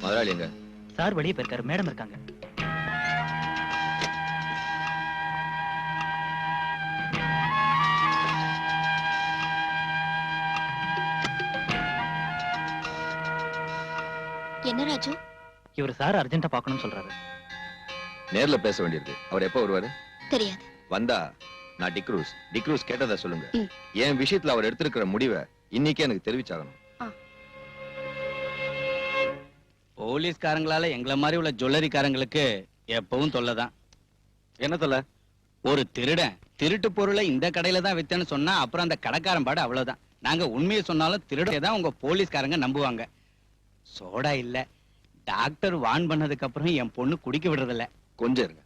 முதலாளி எங்க? சார் வெளியே போயிருக்காரு, மேடம் இருக்காங்க. என்ன ராஜு? இவர் சார் அர்ஜென்ட்டா பார்க்கணும்னு சொல்றாரு. நேர்ல பேச வேண்டியிருக்கு. அவர் எப்ப வருவாரு? தெரியாது. வந்தா நான் டிக்ரூஸ் கேட்டதா சொல்லுங்க. என் விஷயத்துல அவர் எடுத்திருக்கிற முடிவை இன்னைக்கே எனக்கு தெரிவிச்சாகணும். போலீஸ்காரங்களால எங்களை மாதிரி உள்ள ஜுவல்லரிக்காரங்களுக்கு எப்பவும் தொல்லைதான். என்ன தொல்லை? ஒரு திருடன் திருட்டு பொருளை இந்த கடையில தான் வித்தேன்னு சொன்னா அப்புறம் அந்த கடைக்காரன் பாடு அவ்வளவுதான். நாங்க உண்மையை சொன்னாலும் திருடே தான் உங்க போலீஸ்காரங்க நம்புவாங்க. சோடா இல்ல, டாக்டர் வான் பண்ணதுக்கு அப்புறம் என் பொண்ணு குடிக்க விடுறதில்ல. கொஞ்சம் இருங்க,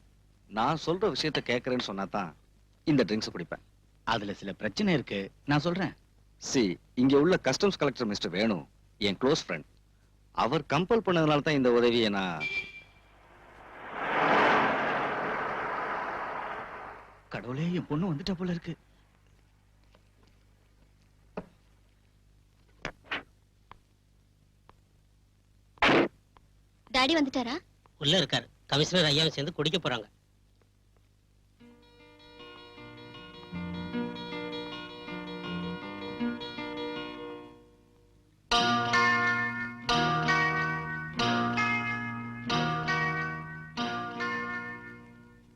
நான் சொல்ற விஷயத்த கேட்கறேன்னு சொன்னா தான் இந்த ட்ரிங்க்ஸ் குடிப்பேன். அதுல சில பிரச்சனை இருக்கு, நான் சொல்றேன். இங்க உள்ள கஸ்டம்ஸ் கலெக்டர் மிஸ்டர் வேணு என் க்ளோஸ் ஃப்ரெண்ட். அவர் கம்பல் பண்ணதுனால தான் இந்த உதவியை நான். கடவுளே, என் பொண்ணு வந்துட்ட போல இருக்கு. டாடி வந்துட்டாரா? உள்ள இருக்காரு. கமிஷனர் ஐயாவை சேர்ந்து குடிக்க போறாங்க.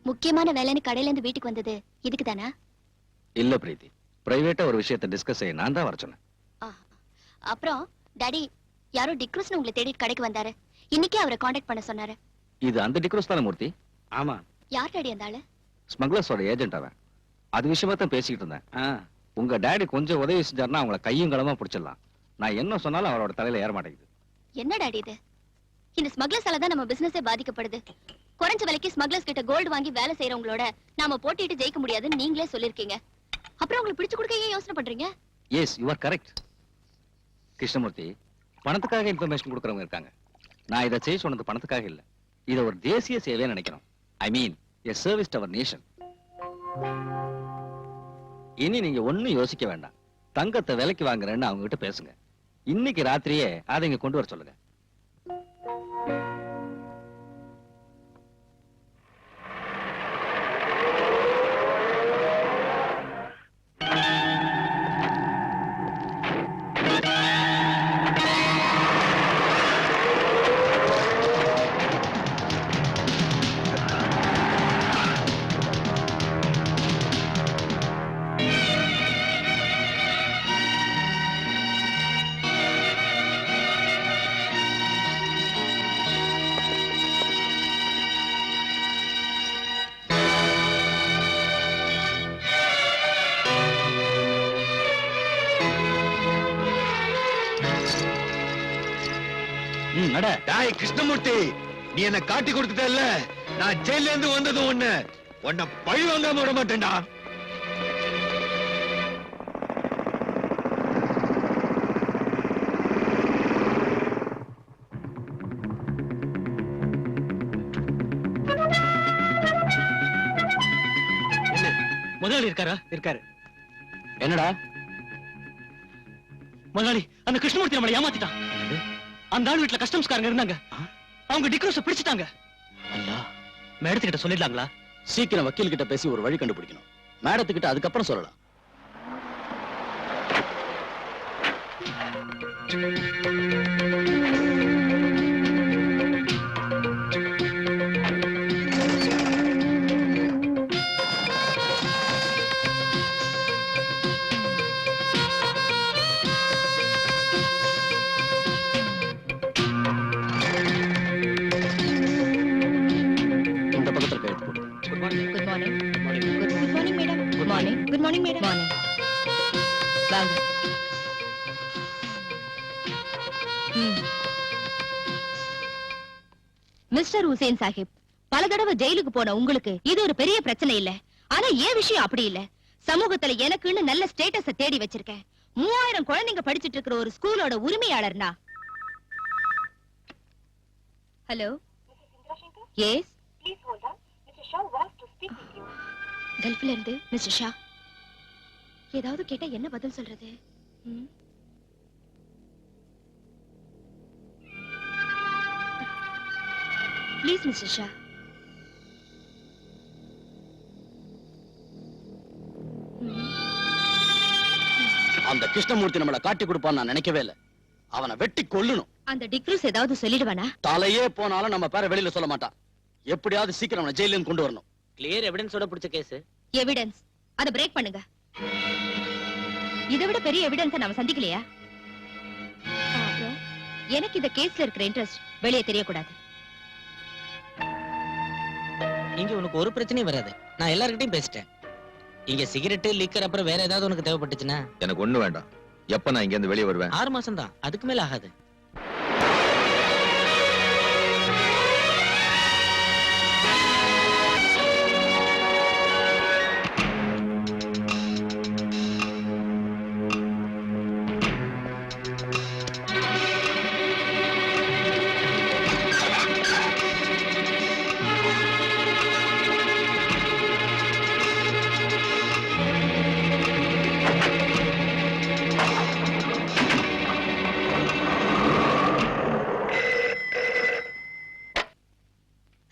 முக்கியமான வேலைன்னு கடையில இருந்து வீட்டுக்கு வந்தது இதுக்கு தானா? இல்ல பிரீத்தி, பிரைவேட்டா ஒரு விஷயத்தை டிஸ்கஸ் செய்ய நான் தான் வர சொன்னேன். அப்புறம் டாடி, யாரோ டிக்ரூஸ்னு உங்களை தேடிட்டு கடைக்கு வந்தாரு. இன்னைக்கே அவரை காண்டாக்ட் பண்ண சொன்னாரு. இது அந்த டிக்ரூஸ் தானே மூர்த்தி? ஆமா. யார் டாடி அந்த ஆளு? ஸ்மக்லர்ஸோட ஏஜென்ட் அவன். அது விஷயமா தான் பேசிக்கிட்டு இருந்தேன். உங்க டாடி கொஞ்சம் உதவி செஞ்சாருன்னா அவங்கள கையும் களமா பிடிச்சிடலாம். நான் என்ன சொன்னாலும் அவரோட தலையில ஏற மாட்டேங்குது. என்ன டாடி இது? இந்த ஸ்மக்லர்ஸால தான் நம்ம பிசினஸே பாதிக்கப்படுது. குறைஞ்ச விலைக்கு ஸ்மக்லர்ஸ் கிட்ட கோல்டு வாங்கி வேலை செய்யறவங்களோட நாம போட்டிட்டு ஜெயிக்க முடியாதுன்னு நீங்களே சொல்லிருக்கீங்க. அப்புறம் உங்களுக்கு பிடிச்சு கொடுக்க ஏன் யோசனை பண்றீங்க? Yes, you are correct. Krishnamurthy, பணத்துக்காக இன்ஃபர்மேஷன் கொடுக்கறவங்க இருக்காங்க. நான் இதை செய்ய சொன்னது பணத்துக்காக இல்ல. இதை ஒரு தேசிய சேவையா நினைக்கிறோம். I mean a service to our nation. இனி நீங்க ஒண்ணும் யோசிக்க வேண்டாம். தங்கத்தை விலைக்கு வாங்குறேன்னு அவங்க கிட்ட பேசுங்க. இன்னைக்கு ராத்திரியே அதை இங்க கொண்டு வர சொல்லுங்க. கிருஷ்ணமூர்த்தி, நீ என்ன காட்டி கொடுத்துட்டல்ல, நான் ஜெயில இருந்து வந்ததும் உன்னை பழி வாங்காம விட மாட்டேன்டா. முதலாளி இருக்காரா? இருக்காரு. என்னடா முதலாளி, அந்த கிருஷ்ணமூர்த்தி நம்மளை ஏமாத்திட்டான். அந்த ஆள் வீட்டுல கஸ்டம்ஸ்காரங்க இருந்தாங்க. அவங்க டிக்ரூஸ பிடிச்சிட்டாங்க. மேடத்துக்கிட்ட சொல்லிடலாங்களா? சீக்கிரம் வக்கீல் கிட்ட பேசி ஒரு வழி கண்டுபிடிக்கணும். மேடத்துக்கிட்ட அதுக்கப்புறம் சொல்லலாம். மிஸ்டர் ஹுசேன் சாஹிப், பல தடவை ஜெயிலுக்கு போன உங்களுக்கு இது ஒரு பெரிய பிரச்சனை இல்ல. ஆனா ஏன் விஷயம் அப்படி இல்ல. சமூகத்துல எனக்குன்னு நல்ல ஸ்டேட்டஸ தேடி வச்சிருக்கேன். 3000 குழந்தைங்க படிச்சிட்டு இருக்கிற ஒரு ஸ்கூலோட உரிமையாளர்னா. ஹலோ, எஸ், கல்ஃப்ல இருந்து மிஸ்டர் ஷா. ஏதாவது கேட்டா என்ன பதில் சொல்றது? Please mister Shah. அந்த கிருஷ்ணமூர்த்தி நம்மள காட்டி கொடுப்பான்னு நான் நினைக்கவே இல்ல. அவனை வெட்டி கொல்லணும். அந்த டிக்ரூஸ் ஏதாவது சொல்லிடுவானா? தலையே போனாலும் நம்ம பேரை வெளியில சொல்ல மாட்டான். எப்படியாவது சீக்கிரம் அவனை ஜெயில இருந்து கொண்டு வரணும். கிளியர் எவிடன்ஸோட பிடிச்ச கேஸ். எவிடன்ஸ் அத பிரேக் பண்ணுங்க. இதை விட பெரிய எவிடன்ஸ் நாம சந்திக்கலையா? அப்புறம் எனக்கு இந்த கேஸ்ல இருக்கிற இன்ட்ரெஸ்ட் வெளியே தெரியக்கூடாது. இங்க உனக்கு ஒரு பிரச்சனையும் வராது. நான் எல்லார்கிட்டயும் பேசிட்டேன். இங்க சிகரெட் லிக்கர் அப்புறம் வேற ஏதாவது உனக்கு தேவைப்பட்டுச்சுன்னா எனக்கு ஒண்ணு வேண்டாம். எப்ப நான் இங்க இருந்து வெளியே வருவேன்? 6 மாசம் தான், அதுக்கு மேல ஆகாது.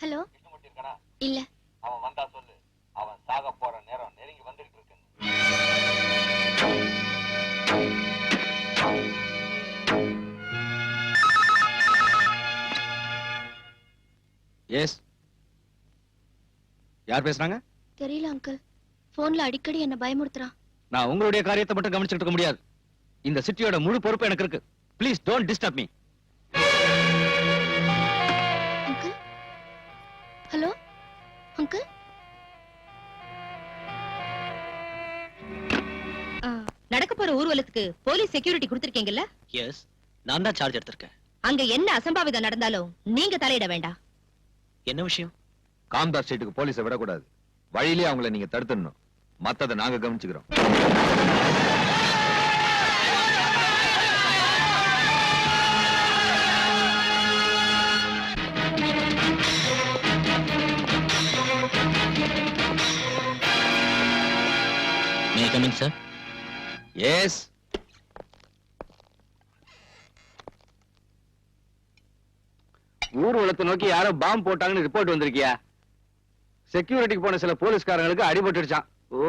ஹலோ, இல்ல. அவன் வந்தா சொல்லு. அவன் சாக போற நேரம் நெருங்கி வந்துட்டு இருக்கு. எஸ், யார் பேசுறாங்க? தெரியல அங்கிள். போன்ல அடிக்கடி என்ன பயமுறுத்துறான். நான் உங்களுடைய காரியத்தை மட்டும் கவனிச்சுட்டு இருக்க முடியாது. இந்த சிட்டியோட முழு பொறுப்பு எனக்கு இருக்கு. Please don't disturb me. Uncle, hello uncle. நடக்க போற ஊர்வலத்துக்கு போலீஸ் செக்யூரிட்டி கொடுத்திருக்கீங்கல்ல? எஸ், நான் தான் சார்ஜ் எடுத்திருக்கேன். அங்க என்ன அசம்பாவிதம் நடந்தாலும் நீங்க தலையிட வேண்டாம். என்ன விஷயம்? காம்தார் ஸ்ட்ரீட்டுக்கு போலீஸை விடக்கூடாது. வழியிலே அவங்கள நீங்க தடுத்துடணும். மத்ததை நாங்க கவனிச்சுக்கிறோம். May I come in, sir? Yes. ஊர்வலத்தை நோக்கி யாரோ பாம்பு போட்டாங்கன்னு ரிப்போர்ட் வந்திருக்கியா? செக்யூரிட்டிக்கு போன சில போலீஸ்காரங்களுக்கு அடிபட்டுடுச்சான். ஓ,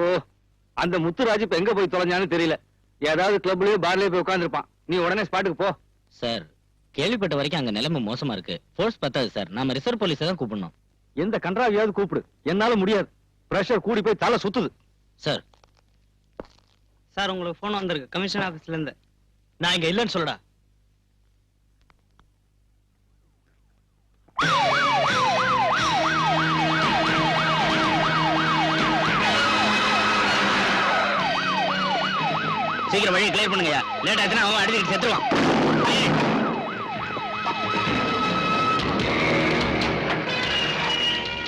அந்த முத்துராஜ் இப்ப எங்க போய் தொலைஞ்சான்னு தெரியல. ஏதாவது கிளப்லயோ பார்லயோ போய் உட்கார்ந்திருப்பான். நீ உடனே ஸ்பாட்டுக்கு போ. சார், கேள்விப்பட்ட வரைக்கும் அங்க நிலைமை மோசமா இருக்கு. ஃபோர்ஸ் பத்தாது சார். நாம ரிசர்வ் போலீஸை தான் கூப்பிடணும். எந்த கன்றாவியாவது கூப்பிடு. என்னால முடியாது. பிரஷர் கூடி போய் தலை சுத்துது. சார், சார் உங்களுக்கு போன் வந்திருக்கு கமிஷன் ஆபீஸ்ல இருந்து. நான் இங்க இல்லைன்னு சொல்லுடா. சீக்கிரம் வழியை கிளியர் பண்ணுங்கயா. லேட் ஆச்சுன்னா அவன் அடிச்சுட்டு செத்துருவான்.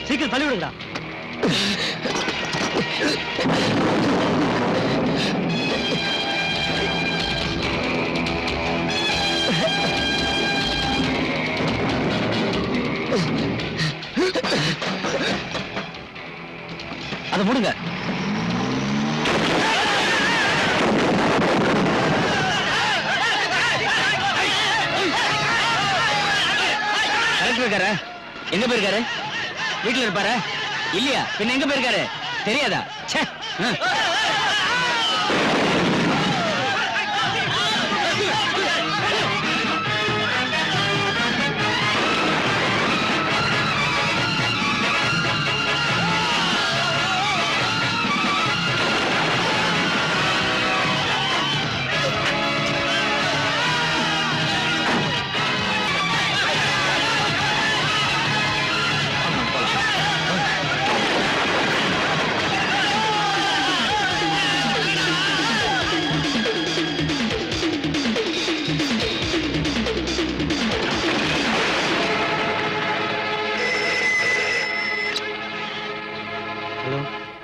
சீக்கிரம் தள்ளி விடுங்கடா. அதை மூடுங்க. கலெக்டர் இருக்காரு. எங்க போயிருக்காரு? வீட்டுல இருப்பாரு இல்லையா? பின்ன எங்க போயிருக்காரு தெரியாதா? ச்சே.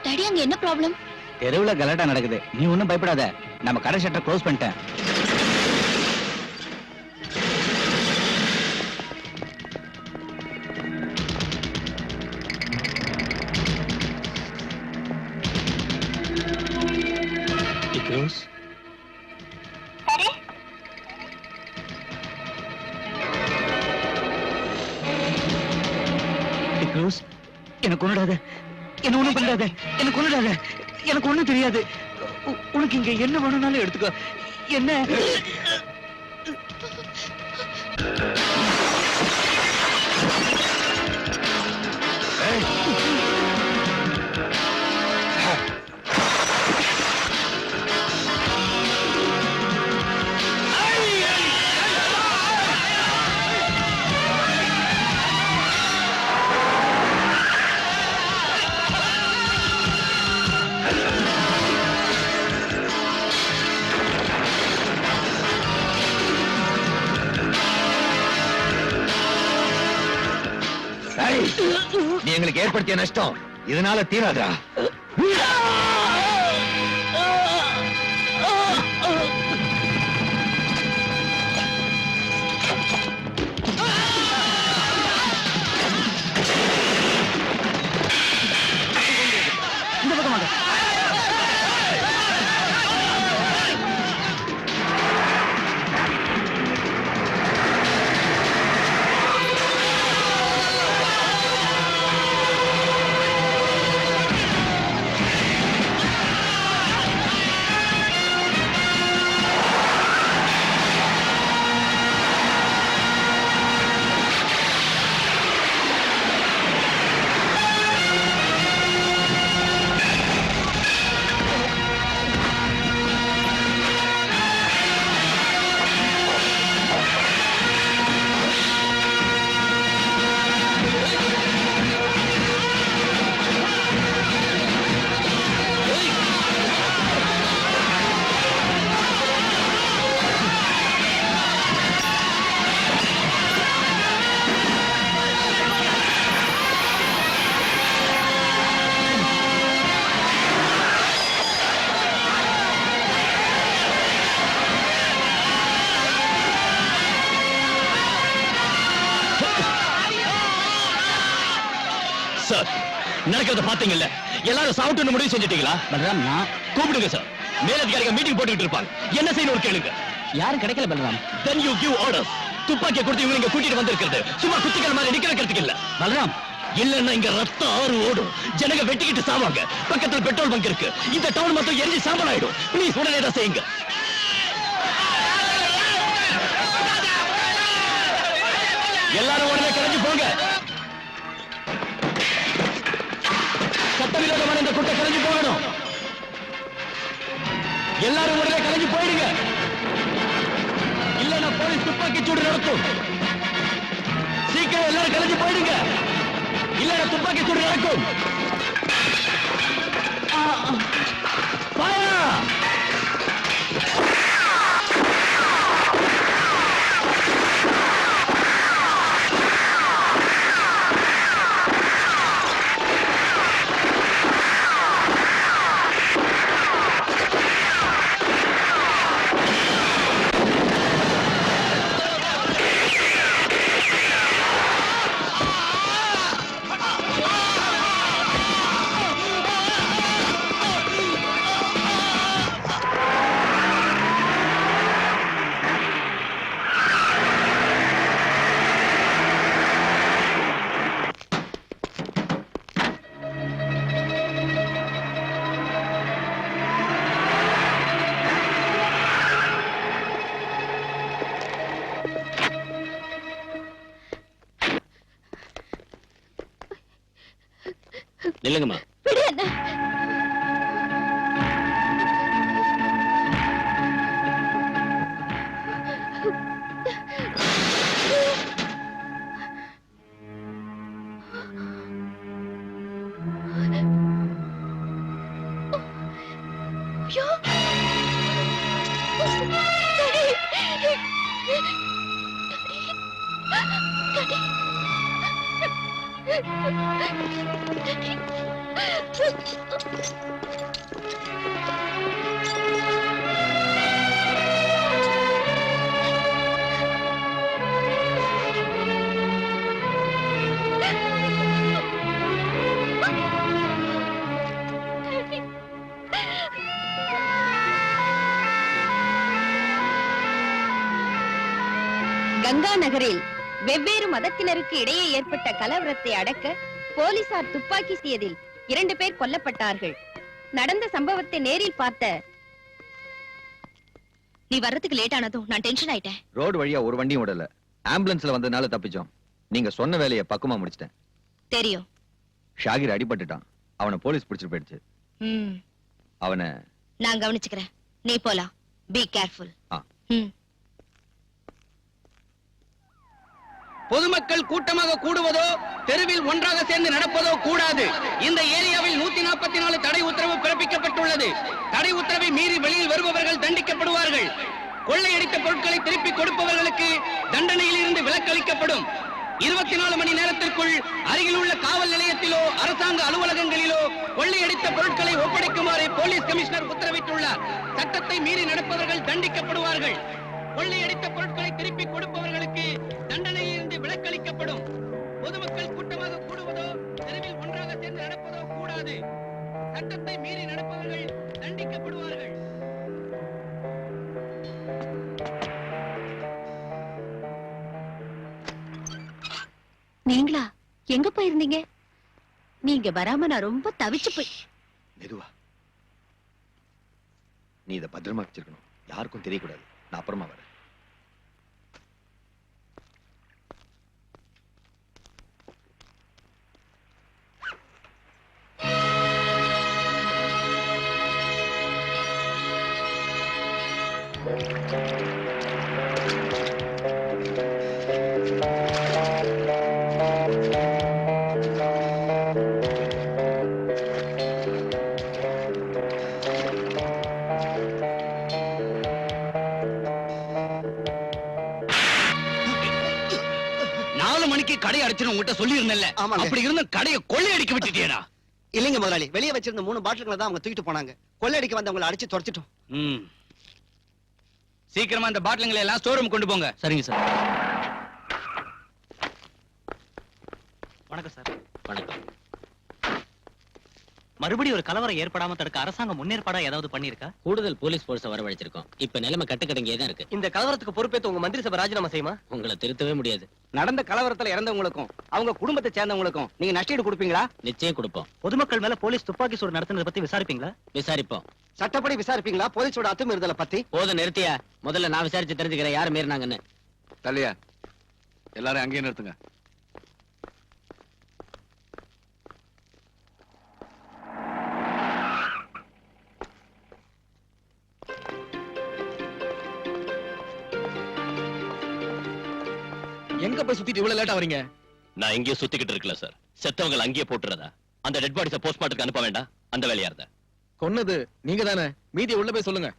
டாடி, அங்க என்ன ப்ராப்ளம்? தெருவுல கலாட்டா நடக்குது. நீ ஒண்ணும் பயப்படாத. நம்ம கடை ஷட்டர் க்ளோஸ் பண்ணிட்டேன். டிக்ரூஸ், ரோஸ் எனக்கு கொண்டுடாத, என்ன ஒண்ணும் பண்ணாத, எனக்கு கொண்டுடாத, எனக்கு ஒண்ணும் தெரியாது. உனக்கு இங்க என்ன வேணும்னாலும் எடுத்துக்கோ. என்ன நீ எங்களுக்கு ஏற்படுத்திய நஷ்டம் இதனால தீராதா? இந்த பக்கமாக சார், நடக்கிறத பாத்தீங்கல்ல, எல்லாரும் சாப்பிட்டு முடிவு செஞ்சுட்டீங்களா? பலராம், நான் கூப்பிடுங்க சார். மேலதிகாரிகள் மீட்டிங் போட்டுக்கிட்டு இருப்பாங்க. என்ன செய்யணும் கேளுங்க. யாரும் கிடைக்கல Balram. Then you give orders. துப்பாக்கியை கொடுத்து இவங்க கூட்டிட்டு வந்திருக்கிறது சும்மா குத்திக்கிற மாதிரி நிக்க வைக்கிறதுக்கு இல்ல. பலராம், இல்லன்னா இங்க ரத்தம் ஆறு ஓடும், ஜனங்க வெட்டிக்கிட்டு சாவாங்க. பக்கத்துல பெட்ரோல் பங்க் இருக்கு, இந்த டவுன் மொத்தம் எரிஞ்சு சாம்பல் ஆயிடும். ப்ளீஸ் உடனே தான் செய்யுங்க. எல்லாரும் உடனே கிளம்பி போங்க. சட்டவிரோதமான இந்த குட்டை கிளம்பி போகணும். எல்லாரும் உடனே கிளம்பி போயிடுங்க, இல்லன்னா போலீஸ் துப்பாக்கி சூடு நடத்தும். சீக்கிரம் எல்லாரும் கிளம்பி போயிடுங்க, இல்லன்னா துப்பாக்கி சூடு நடக்கும். Fire! நில்லுங்கம்மா. விடு என்ன. ஐயோ. கங்கா நகரில் வெவ்வேறு மதத்தினருக்கு இடையே ஏற்பட்ட கலவரத்தை அடக்க போலீசார் துப்பாக்கி சீயதில் 2 பேர் கொல்லப்பட்டார்கள். நடந்த சம்பவத்தை நேரில் பார்த்த நீ வர்றதுக்கு லேட் ஆனதும் நான் டென்ஷன் ஆயிட்டேன். ரோடு வழியா ஒரு வண்டியும் விடல. ஆம்புலன்ஸ்ல வந்ததுனால தப்பிச்சோம். நீங்க சொன்ன வேலையை பக்குவமா முடிச்சிட்டேன். தெரியும். ஷாகிர் அடிபட்டுட்டான். அவனை போலீஸ் பிடிச்சிட்டு போயிடுச்சு. அவனை நான் கவனிச்சுக்கிறேன். நீ போலாம். Be careful. பொதுமக்கள் கூட்டமாக கூடுவதோ தெருவில் ஒன்றாக சேர்ந்து நடப்பதோ கூடாது. இந்த ஏரியாவில் 144 தடை உத்தரவு பிறப்பிக்கப்பட்டுள்ளது. தடை உத்தரவை மீறி வெளியில் வருபவர்கள் தண்டிக்கப்படுவார்கள். கொள்ளையடித்த பொருட்களை திருப்பி கொடுப்பவர்களுக்கு தண்டனையில் இருந்து விலக்களிக்கப்படும். 24 மணி நேரத்திற்குள் அருகில் உள்ள காவல் நிலையத்திலோ அரசாங்க அலுவலகங்களிலோ கொள்ளையடித்த பொருட்களை ஒப்படைக்குமாறு போலீஸ் கமிஷனர் உத்தரவிட்டுள்ளார். சட்டத்தை மீறி நடப்பவர்கள் தண்டிக்கப்படுவார்கள். கொள்ளையடித்த பொருட்களை திருப்பி கொடுப்பவர்களுக்கு தண்டனையில் இருந்து விலக்களிக்கப்படும். பொதுமக்கள் கூட்டமாக கூடுவதோ தெருவில் ஒன்றாக சேர்ந்து நடப்பதோ கூடாது. சட்டத்தை மீறி நடப்பவர்கள் தண்டிக்கப்படுவார்கள். நீங்களா எங்க போயிருந்தீங்க? நீங்க வராம நான் ரொம்ப தவிச்சு போய். மெதுவா. நீ இதை பத்திரமா வச்சிருக்கணும். யாருக்கும் தெரியக்கூடாது. நான் அப்புறமா வரேன். கடை அடிச்சு உங்ககிட்ட சொல்லி இருந்தேன்ல. அப்படி இருந்த கடையை கொள்ளையடிக்க விட்டுட்டியடா. இல்லைங்க முதலாளி, வெளியே வச்சிருந்த 3 பாட்டில்களை தான் அவங்க தூக்கிட்டு போனாங்க. கொள்ளையடிக்க வந்தவங்களை அடிச்சு துரத்திட்டோம். சீக்கிரமா இந்த பாட்டில்களை எல்லாம் ஸ்டோர் ரூம் கொண்டு போங்க. சரிங்க சார். வணக்கம் சார். வணக்கம். மறுபடியும் ஒரு கலவரம் ஏற்படாம தடுக்க அரசாங்கம் முன்னேற்பாடா ஏதாவது பண்ணிருக்கா? கூடுதல் போலீஸ் போர்ஸை வரவழைச்சிருக்கோம். இப்ப நிலைமை கட்டுக்கடங்கியே தான் இருக்கு. இந்த கலவரத்துக்கு பொறுப்பேற்று உங்க மந்திரி சபை ராஜினாமா செய்யுமா? உங்களை திருத்தவே முடியாது. நடந்த கலவரத்துல இறந்தவங்களுக்கும் அவங்க குடும்பத்தை சேர்ந்தவங்களுக்கும் நீங்க நஷ்டீடு கொடுப்பீங்களா? நிச்சயம் கொடுப்போம். பொதுமக்கள் மேல போலீஸ் துப்பாக்கி சூடு நடத்துனதை பத்தி விசாரிப்பீங்களா? விசாரிப்போம். சட்டப்படி விசாரிப்பீங்களா? போலீஸோட அத்துமீறுதலை பத்தி? போத நிறுத்தியா. முதல்ல நான் விசாரிச்சு தெரிஞ்சுக்கிறேன் யாரு மீறினாங்கன்னு. தள்ளியா எல்லாரும் அங்கேயே நிறுத்துங்க. எங்க போய் சுத்திட்டு இவ்வளவு லேட்டா வரீங்க? நான் எங்கேயோ சுத்திக்கிட்டு இருக்கல சார். செத்தவங்க அங்கேயே போட்டுறதா? அந்த டெட் பாடிஸ போஸ்ட்மார்ட்டத்துக்கு அனுப்ப வேண்டாம். அந்த வேலையா இருந்தா கொன்னது நீங்க தானே. மீதி உள்ள போய் சொல்லுங்க.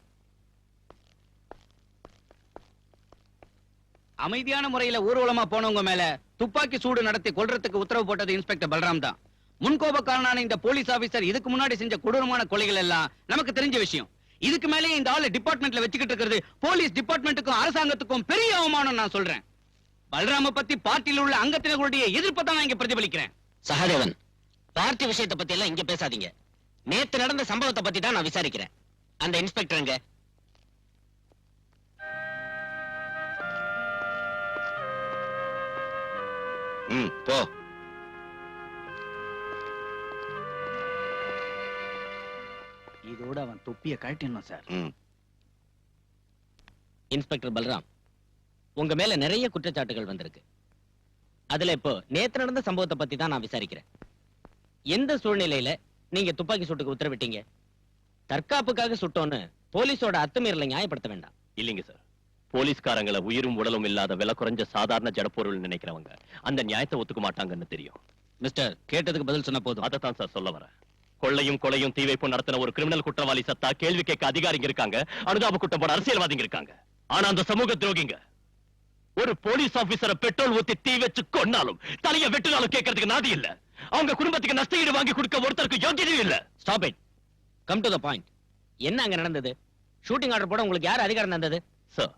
அமைதியான முறையில ஊர்வலமா போனவங்க மேல துப்பாக்கி சூடு நடத்தி கொல்றதுக்கு உத்தரவு போட்டது இன்ஸ்பெக்டர் பல்ராம் தான். முன்கோபக்காரனான இந்த போலீஸ் ஆபீசர் இதுக்கு முன்னாடி செஞ்ச கொடூரமான கொலைகள் எல்லாம் நமக்கு தெரிஞ்ச விஷயம். இதுக்கு மேலேயே இந்த ஆளு டிபார்ட்மெண்ட்ல வச்சுக்கிட்டு இருக்கிறது போலீஸ் டிபார்ட்மெண்ட்டுக்கும் அரசாங்கத்துக்கும் பெரிய அவமானம். நான் சொல்றேன், பல்ராம பத்தி பார்ட்டியில் உள்ள அங்கத்தினர்களுடைய எதிர்ப்பை தான் நான் இங்க பிரதிபலிக்கிறேன். சகாதேவன், பார்ட்டி விஷயத்தை பத்தி எல்லாம் இங்க பேசாதீங்க. நேத்து நடந்த சம்பவத்தை பத்தி தான் நான் விசாரிக்கிறேன். அந்த இன்ஸ்பெக்டர் எங்க? போ. இதோட அவன் தொப்பியை கழட்டிடணும் சார். இன்ஸ்பெக்டர் பல்ராம், உங்க மேல நிறைய குற்றச்சாட்டுகள் வந்திருக்கு. அதுல இப்போ நேத்து நடந்த சம்பவத்தை பத்தி தான் நான் விசாரிக்கிறேன். எந்த சூழ்நிலையில நீங்க துப்பாக்கி சூட்டுக்கு உத்தரவிட்டீங்க? தற்காப்புக்காக சுட்டோன்னு போலீஸோட அத்துமீறலை நியாயப்படுத்த வேண்டாம். இல்லைங்க சார். போலீஸ்காரங்களை உயிரும் உடலும் இல்லாத விலை குறைஞ்ச சாதாரண ஜடப்பொருள் நினைக்கிறவங்க அந்த நியாயத்தை ஒத்துக்க மாட்டாங்கன்னு தெரியும். மிஸ்டர், கேட்டதுக்கு பதில் சொன்ன போதும். அதைத்தான் சார் சொல்ல வரேன். கொள்ளையும் கொலையும் தீ வைப்பும் நடத்தின ஒரு கிரிமினல் குற்றவாளி சத்தா கேள்வி கேட்க அதிகாரிங்க இருக்காங்க, அனுதாப குற்றம் போட அரசியல்வாதிங்க இருக்காங்க. ஆனா அந்த சமூக துரோகிங்க ஒரு போலீஸ் ஆபீசரை பெட்ரோல் ஊத்தி தீ வச்சு கொன்னாலும் தலைய வெட்டினாலும் கேட்கறதுக்கு நாதி இல்ல. அவங்க குடும்பத்துக்கு நஷ்டஈடு வாங்கி கொடுக்க ஒருத்தருக்கு யோகியதையும் இல்ல. Stop it. Come to the point. என்ன அங்க நடந்தது? ஷூட்டிங் ஆர்டர் போட உங்களுக்கு யார் அதிகாரம் தந்தது? சார்,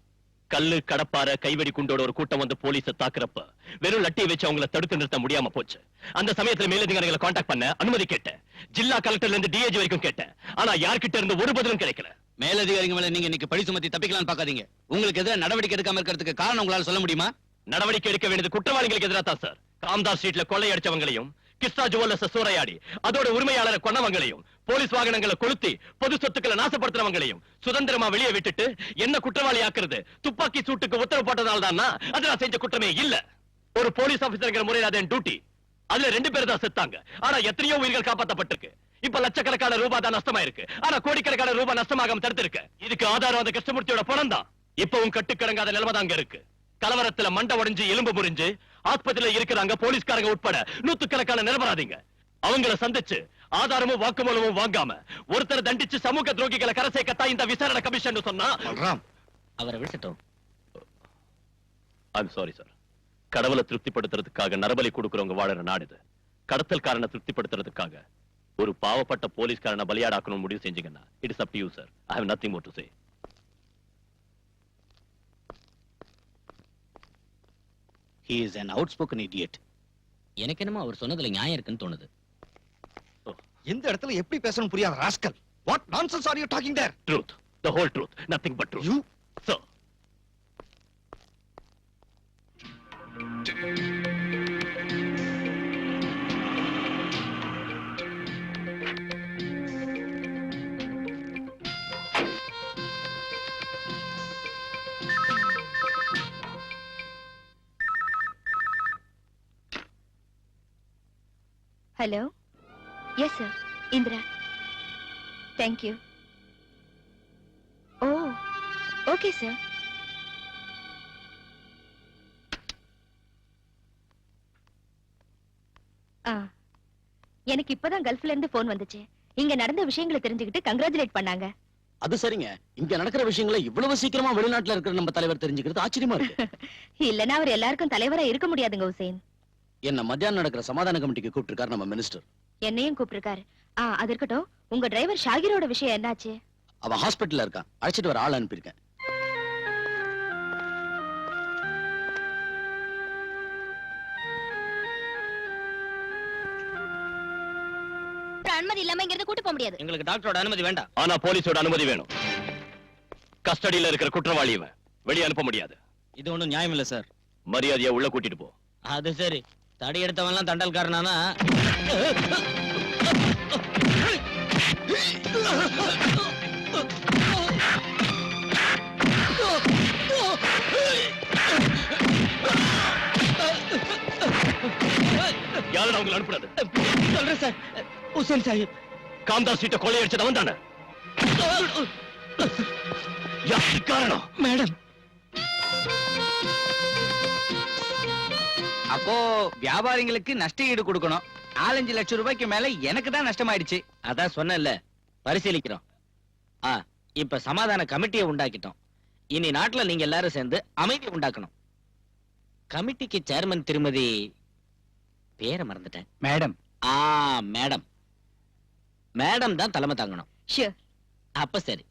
கல்லு கடப்பார கைவெடி குண்டோட ஒரு கூட்டம் வந்து போலீஸை தாக்குறப்ப வெறும் லட்டியை வச்சு அவங்களை தடுத்து நிறுத்த முடியாம போச்சு. அந்த சமயத்துல மேலதிகாரிகளை காண்டாக்ட் பண்ண அனுமதி கேட்டேன். ஜில்லா கலெக்டர்ல இருந்து டிஏஜி வரைக்கும் கேட்டேன். ஆனா யார்கிட்ட இருந்து ஒரு பதிலும் கிடைக்கல. மேலதிகாரிங்க மேல நீங்க இன்னைக்கு பழி சுமத்தி தப்பிக்கலாம்னு பாக்காதீங்க. உங்களுக்கு எதிராக நடவடிக்கை எடுக்காம இருக்கிறதுக்கு காரணம் உங்களால சொல்ல முடியுமா? நடவடிக்கை எடுக்க வேண்டியது குற்றவாளிகளுக்கு எதிராக தான் சார். காம்தார் ஸ்ட்ரீட்ல கொள்ளை அடிச்சவங்களையும் கிருஷ்ணா ஜுவல்லர்ஸ் சூறையாடி அதோட உரிமையாளரை கொன்னவங்களையும் போலீஸ் வாகனங்களை கொளுத்தி பொது சொத்துக்களை நாசப்படுத்துறவங்களையும் சுதந்திரமா வெளியே விட்டுட்டு என்ன குற்றவாளி ஆக்குறது துப்பாக்கி சூட்டுக்கு உத்தரவு போட்டதால் தான் அது நான் செஞ்ச குற்றமே இல்ல. ஒரு போலீஸ் ஆபீசர்ங்கிற முறையில் அது என் டியூட்டி. அதுல 2 பேர் தான் செத்தாங்க. ஆனா எத்தனையோ உயிர்கள் காப்பாற்றப்பட்டிருக்கு. இப்ப லட்சக்கணக்கான ரூபாய் தான் நஷ்டமா இருக்கு. ஆனா கோடிக்கணக்கான ரூபாய் நஷ்டமாகாம தடுத்திருக்கு. இதுக்கு ஆதாரம் அந்த கிருஷ்ணமூர்த்தியோட பணம் தான். இப்பவும் கட்டுக்கடங்காத நிலைமை தான் இருக்கு. கலவரத்துல மண்டை உடைஞ்சு எலும்பு முறிஞ்சு ஆஸ்பத்திரியில இருக்கிறாங்க போலீஸ்காரங்க உட்பட நூத்துக்கணக்கான நிரபராதிங்க. அவங்கள சந்திச்சு ஆதாரமும் வாக்குமூலமும் வாங்காம ஒருத்தரை தண்டிச்சு சமூக துரோகிகளை கரை சேர்க்கத்தான் இந்த விசாரணை கமிஷன் சொன்னா. அவரை விட்டுட்டோம். I'm sorry sir. கடவுளை திருப்திப்படுத்துறதுக்காக நரபலி கொடுக்கறவங்க வாழற நாடு இது. கடத்தல்காரனை திருப்திப்படுத்துறதுக்காக ஒரு பாவப்பட்ட போலீஸ்காரனை பலியாடாக்கணும் முடிவு செஞ்சீங்கன்னா it is up to you sir. I have nothing more to say. He is an outspoken idiot. எனக்கு என்னமோ அவர் சொன்னதுல நியாயம் இருக்குன்னு தோணுது. இந்த இடத்துல எப்படி பேசணும் புரியாத rascal. What nonsense are you talking there? Truth, the whole truth, nothing but truth. You? Sir. Hello. Yes sir, Indira. Thank you. Oh, okay sir. எனக்கு இப்பதான் கல்ஃப்ல இருந்து போன் வந்துச்சு. இங்க நடந்த விஷயங்களை தெரிஞ்சுக்கிட்டு கங்க்ராச்சுலேட் பண்ணாங்க. அது சரிங்க. இங்க நடக்கிற விஷயங்களை இவ்வளவு சீக்கிரமா வெளிநாட்டுல இருக்கிற நம்ம தலைவர் தெரிஞ்சுக்கிறது ஆச்சரியமா இருக்கு. இல்லனா அவர் எல்லாருக்கும் தலைவரா இருக்க முடியாதுங்க ஹுசேன். என்ன மத்தியானம் நடக்கிற சமாதான கமிட்டிக்கு கூப்பிட்டிருக்காரு நம்ம மினிஸ்டர். என்னையும் கூப்பிட்டிருக்காரு. அது இருக்கட்டும், உங்க டிரைவர் ஷாகிரோட விஷயம் என்னாச்சு? அவன் ஹாஸ்பிட்டல்ல இருக்கான். அழைச்சிட்டு வர ஆள் அனுப்பியிருக்கேன். அனுமதி இல்லாம இங்க இருந்து கூட்டி போக முடியாது. எங்களுக்கு டாக்டரோட அனுமதி வேண்டாம். ஆனா போலீஸோட அனுமதி வேணும். கஸ்டடியில இருக்கிற குற்றவாளி இவன். வெளியே அனுப்ப முடியாது. இது ஒண்ணும் நியாயம் இல்ல சார். மரியாதையா உள்ள கூட்டிட்டு போ. அது சரி. தடி எடுத்தவன்லாம் தண்டல்காரனானா? யாரும் அவங்களை அனுப்புறது? சொல்றேன் சார். ஹுசேன் சாஹிப் காம்தாஸ் சீட்டை கொள்ளையடிச்சது அவன் தானே? யாருக்கு காரணம்? மேடம். அப்போ வியாபாரிகளுக்கு நஷ்ட ஈடு கொடுக்கணும். 4-5 லட்சம் ரூபாய்க்கு மேல எனக்கு தான் நஷ்டமாயிடுச்சு. அதான் சொன்னேன்ல, பரிசீலிக்கிறோம். இப்ப சமாதான கமிட்டியை உண்டாக்கிட்டோம். இனி நாட்டுல நீங்க எல்லாரும் சேர்ந்து அமைதி உண்டாக்கணும். கமிட்டிக்கு சேர்மன் திருமதி பேரை மறந்துட்டேன். மேடம். மேடம். மேடம் தான் தலைமை தாங்கணும். ஷூர். அப்ப சரி.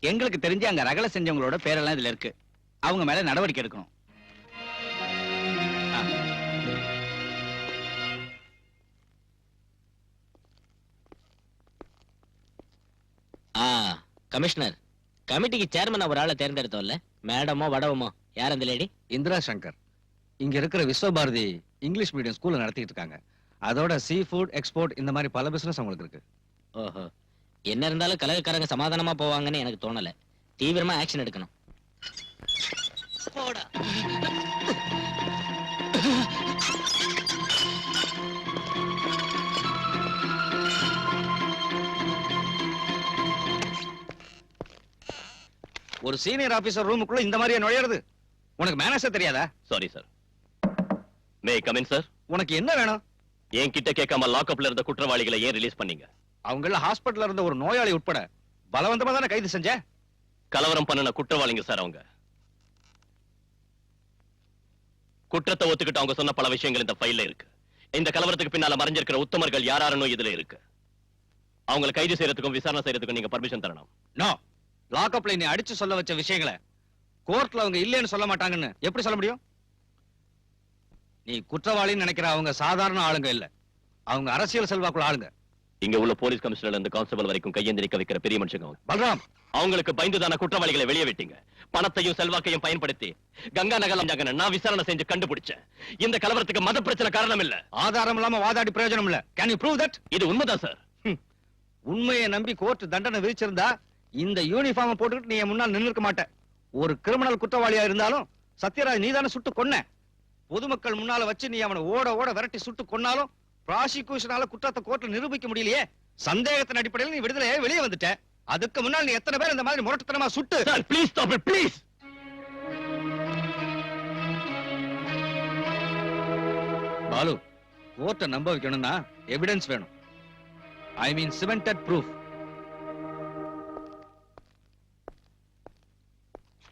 எங்களுக்கு தெரிஞ்சு அங்க ரகலை செஞ்சவங்களோட பேரெல்லாம் இதுல இருக்கு. அவங்க மேல நடவடிக்கை எடுக்கணும். கமிஷனர், கமிட்டிக்கு சேர்மன் ஒரு ஆளை தேர்ந்தெடுத்தோம்ல, மேடமோ வடவமோ யார் அந்த லேடி? இந்திரா சங்கர். இங்க இருக்கிற விஸ்வபாரதி இங்கிலீஷ் மீடியம் ஸ்கூல்ல நடத்திட்டு இருக்காங்க. அதோட சீ ஃபுட் எக்ஸ்போர்ட் இந்த மாதிரி பல பிசினஸ் அவங்களுக்கு இருக்கு. ஓஹோ. என்ன இருந்தாலும் கலகக்காரங்க சமாதானமா போவாங்கன்னு எனக்கு தோணல. தீவிரமா ஆக்ஷன் எடுக்கணும். ஒரு சீனியர் ஆபீசர் ரூமுக்குள்ள இந்த மாதிரியே நுழையிறது? உனக்கு மேனேஜர் தெரியாதா? Sorry sir. May come in sir. உனக்கு என்ன வேணும்? என்கிட்ட கேட்காம லாக்அப்ல இருந்த குற்றவாளிகளை ஏன் ரிலீஸ் பண்ணீங்க? அவங்கள ஹாஸ்பிடல்ல இருந்த ஒரு நோயாளி உட்பட பலவந்தமா தானே கைது செஞ்ச? கலவரம் பண்ணின குற்றவாளிங்க சார் அவங்க. குற்றத்தை ஒத்துக்கிட்டு அவங்க சொன்ன பல விஷயங்கள் இந்த ஃபைல்ல இருக்கு. இந்த கலவரத்துக்கு பின்னால மறைஞ்சிருக்கிற உத்தமர்கள் யாராருன்னு இதுல இருக்கு. அவங்களை கைது செய்யறதுக்கும் விசாரணை செய்யறதுக்கும் நீங்க பர்மிஷன் தரணும். நோ. லாக்அப்ல நீ அடிச்சு சொல்ல வச்ச விஷயங்களை கோர்ட்ல அவங்க இல்லைன்னு சொல்ல மாட்டாங்கன்னு எப்படி சொல்ல முடியும்? நீ குற்றவாளின்னு நினைக்கிற அவங்க சாதாரண ஆளுங்க இல்ல. அவங்க அரசியல் செல்வாக்குள்ள ஆளுங்க. இங்க உள்ள போலீஸ் கமிஷனர் இருந்து கான்ஸ்டபிள் வரைக்கும் கையேந்தி நிக்க வைக்கிற பெரிய மனுஷங்க அவங்க. பல்ராம், அவங்களுக்கு பயந்துதான குற்றவாளிகளை வெளியே விட்டீங்க. பணத்தையும் செல்வாக்கையும் பயன்படுத்தி கங்கா நகர் நான் விசாரணை செஞ்சு கண்டுபிடிச்சேன். இந்த கலவரத்துக்கு மத பிரச்சனை காரணம் இல்ல. ஆதாரம் இல்லாம வாதாடி பிரயோஜனம் இல்ல. Can you prove that? இது உண்மைதான் சார். உண்மையை நம்பி கோர்ட் தண்டனை விதிச்சிருந்தா இந்த யூனிஃபார்ம் போட்டுக்கிட்டு நீ என் முன்னால் நின்னுக்க மாட்ட. ஒரு கிரிமினல் குற்றவாளியா இருந்தாலும் சத்யராஜ் நீதானே சுட்டு கொன்ன. பொதுமக்கள் முன்னால வச்சு நீ அவனை ஓட ஓட விரட்டி சுட்டு கொன்னாலும் ப்ராசிக்யூஷனால குற்றத்தை கோர்ட்ல நிரூபிக்க முடியலையே. சந்தேகத்தின் அடிப்படையில் நீ விடுதலையே வெளியே வந்துட்ட. அதுக்கு முன்னால் நீ எத்தனை பேர் இந்த மாதிரி முரட்டுத்தனமா சுட்டு? Sir please stop it please. Balu, கோர்ட்டை நம்ப வைக்கணும்னா எவிடன்ஸ் வேணும். I mean cemented proof.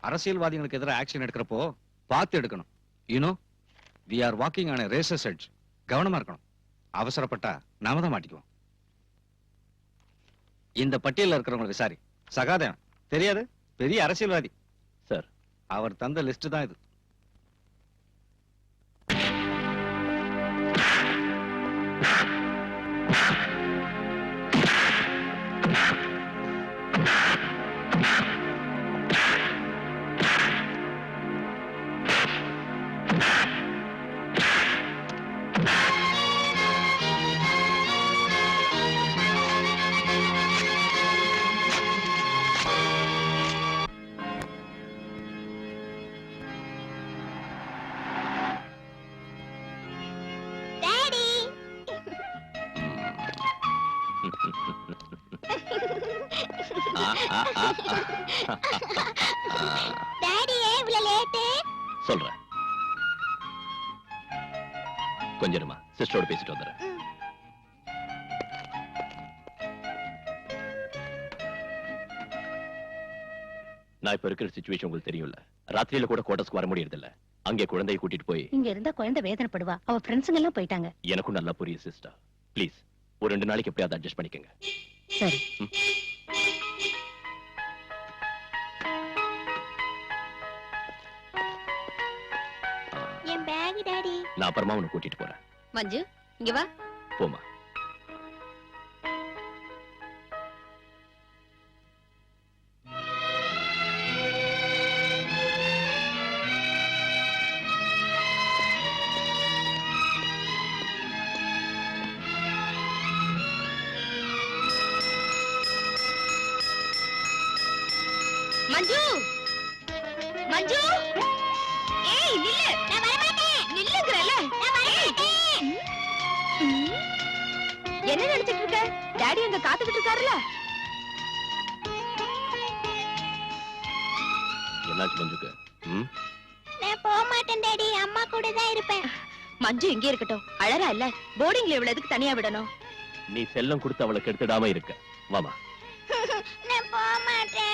அரசியல்வாதிகளுக்கு எதிராக ஆக்ஷன் எடுக்கிறப்போ பார்த்து எடுக்கணும். You know, we are walking on a razor's edge. கவனமா இருக்கணும். அவசரப்பட்டா நாம தான் மாட்டிக்குவோம். இந்த பட்டியல்ல இருக்கிறவங்க விசாரி. சகாதேவன் தெரியாது, பெரிய அரசியல்வாதி சார். அவர் தந்த லிஸ்ட் தான் இது. சொல்றேன், கொஞ்சமா சிஸ்டரோட பேசிட்டு வந்துடுறேன். நான் இப்ப இருக்கிற சிச்சுவேஷன் உங்களுக்கு தெரியும்ல. ராத்திரியில கூட கோட்டஸ்க்கு வர முடியறது இல்ல. அங்கே குழந்தையை கூட்டிட்டு போய் இங்க இருந்தா குழந்தை வேதனைப்படுவா. அவ ஃப்ரெண்ட்ஸுங்க எல்லாம் போயிட்டாங்க. எனக்கும் நல்லா புரியுது சிஸ்டர். ப்ளீஸ் ஒரு 2 நாளைக்கு எப்படியாவது அட்ஜஸ்ட் பண்ணிக்கங்க. சரி. என் பேக் டாடி. நான் அப்புறமா உன்னை கூட்டிட்டு போறேன். மஞ்சு, இங்க வா. போமா. மஞ்சு, மஞ்சு, ஏய் நில்லு. நான் வர மாட்டேன். நில்லுங்கறல. நான் வர மாட்டேன். என்ன நினைச்சிட்டு இருக்க? டாடி அங்க காத்துக்கிட்டு இருக்காருல. என்னாச்சு மஞ்சுக்கு? நான் போக மாட்டேன் டாடி. அம்மா கூட தான் இருப்பேன். மஞ்சு இங்கே இருக்கட்டும். அழறா இல்ல. போர்டிங்ல இவ்வளவு எதுக்கு தனியா விடணும்? நீ செல்லம் கொடுத்து அவளை கெடுத்துடாம இருக்க. வாமா. நான் போக மாட்டேன்.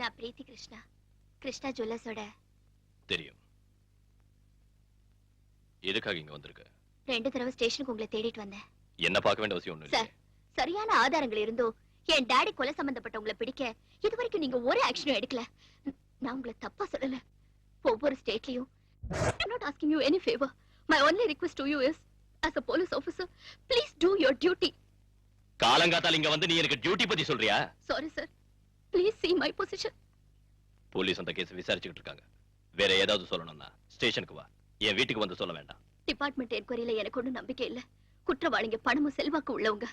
நான் பிரீத்தி கிருஷ்ணா, கிருஷ்ணா ஜுவல்லர்ஸோட. தெரியும். எதுக்காக இங்க வந்திருக்க? 2 தடவை ஸ்டேஷனுக்கு உங்களை தேடிட்டு வந்தேன். என்ன பார்க்க வேண்டிய அவசியம் ஒண்ணும் சார், இல்லை. சரியான ஆதாரங்கள் இருந்தோ என் டாடி கொலை சம்பந்தப்பட்டவங்களை பிடிக்க இதுவரைக்கும் நீங்க ஒரு ஆக்ஷனும் எடுக்கல. நான் உங்களை தப்பா சொல்லல. ஒவ்வொரு ஸ்டேட்லயும் I'm not asking you any favor. My only request to you is, as a police officer, please do your duty. காலங்காத்தால இங்க வந்து நீ எனக்கு டியூட்டி பத்தி சொல்றியா? Sorry sir. Please see my position. Police அந்த கேஸ் விசாரிச்சுக்கிட்டு இருக்காங்க. வேற ஏதாவது சொல்லணும்னா ஸ்டேஷனுக்கு வா. என் வீட்டுக்கு வந்து சொல்ல வேண்டாம். டிபார்ட்மெண்ட் என்கொயரியில எனக்கு ஒண்ணும் நம்பிக்கை இல்ல. குற்றவாளிங்க பணமும் செல்வாக்கு உள்ளவங்க.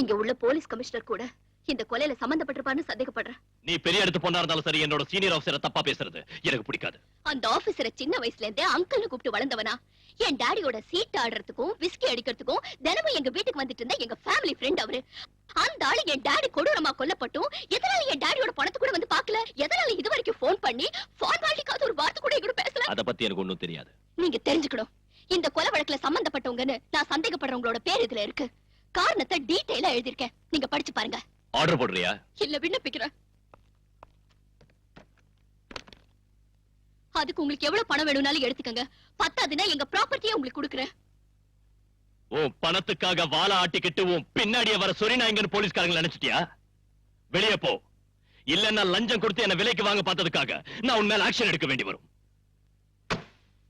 இங்க உள்ள போலீஸ் கமிஷனர் கூட இந்த கொலையில சம்பந்தப்பட்டிருப்பான்னு சந்தேகப்படுறேன். நீ பெரிய இடத்து பொண்ணா இருந்தாலும் சரி, என்னோட சீனியர் ஆபீசரை தப்பா பேசுறது எனக்கு பிடிக்காது. அந்த ஆபீசரை சின்ன வயசுல இருந்தே அங்கிள்னு கூப்பிட்டு வளர்ந்தவனா? என் டாடியோட சீட் ஆடுறதுக்கும் விஸ்கி அடிக்கிறதுக்கும் தினமும் எங்க வீட்டுக்கு வந்துட்டு இருந்த எங்க ஃபேமிலி ஃப்ரெண்ட் அவரு. அந்த ஆளு என் டாடி கொடூரமா கொல்லப்பட்டும் எதனால என் டாடியோட பணத்தை கூட வந்து பாக்கல? எதனால இது வரைக்கும் போன் பண்ணி ஃபார்மாலிட்டிக்காக ஒரு வார்த்தை கூட கூட பேசல? அத பத்தி எனக்கு ஒண்ணும் தெரியாது. நீங்க தெரிஞ்சுக்கணும். இந்த கொலை வழக்குல சம்பந்தப்பட்டவங்கன்னு நான் சந்தேகப்படுறவங்களோட பேர் இதுல இருக்கு. காரணத்தை டீடைலா எழுதிருக்கேன். நீங்க படிச்சு பாருங்க. ஆர்டர் போடுறியா? இல்ல, விண்ணப்பிக்கிறேன். அதுக்கு உங்களுக்கு எவ்வளவு பணம் வேணும்னாலும் எடுத்துக்கங்க. பத்தாதுன்னா எங்க ப்ராப்பர்ட்டியை உங்களுக்கு கொடுக்குறேன். உன் பணத்துக்காக வாழ ஆட்டிக்கிட்டு உன் பின்னாடியே வர சொரிநாயங்கன்னு போலீஸ்காரங்க நினைச்சிட்டியா? வெளியே போ. இல்லன்னா லஞ்சம் கொடுத்து என்ன விலைக்கு வாங்க பார்த்ததுக்காக நான் உன் மேல ஆக்ஷன் எடுக்க வேண்டி வரும்.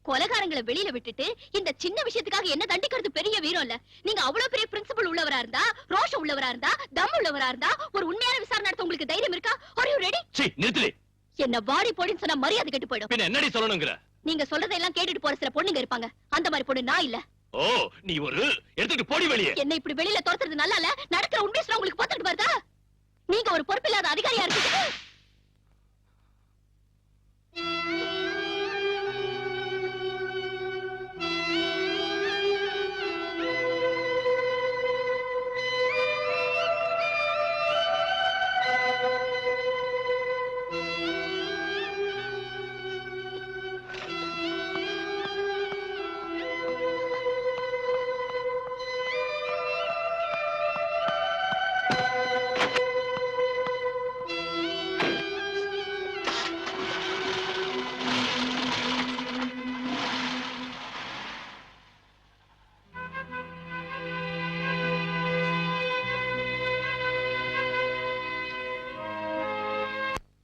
கொலைகாரங்களை வெளியில விட்டுட்டு இந்த சின்ன விஷயத்துக்காக என்ன தண்டிக்கிறது பெரிய வீரம் இல்ல. நீங்க அவ்வளவு பெரிய பிரின்சிபல் உள்ளவரா இருந்தா, ரோஷம் உள்ளவரா இருந்தா, தம் உள்ளவரா இருந்தா ஒரு உண்மையான விசாரணை நடத்த உங்களுக்கு தைரியம் இருக்கா? Are you ready? சீ, நிறுத்துடி. என்ன வாடி போடின்னு சொன்னா மரியாதை கெட்டு போயிடும். பின்ன என்னடி சொல்லணும்ங்கற? நீங்க சொல்றதெல்லாம் கேட்டுட்டு போற சில பொண்ணுங்க இருப்பாங்க. அந்த மாதிரி பொண்ணு நான் இல்ல. ஓ, நீ ஒரு எடுத்துட்டு போடி வெளியே. என்ன இப்படி வெளியில துரத்துறது நல்லா இல்ல. நடக்கிற உண்மையை சொன்னா உங்களுக்கு பார்த்துட்டு வருதா? நீங்க ஒரு பொறுப்பில்லாத அதிகாரியா இருக்கீங்க.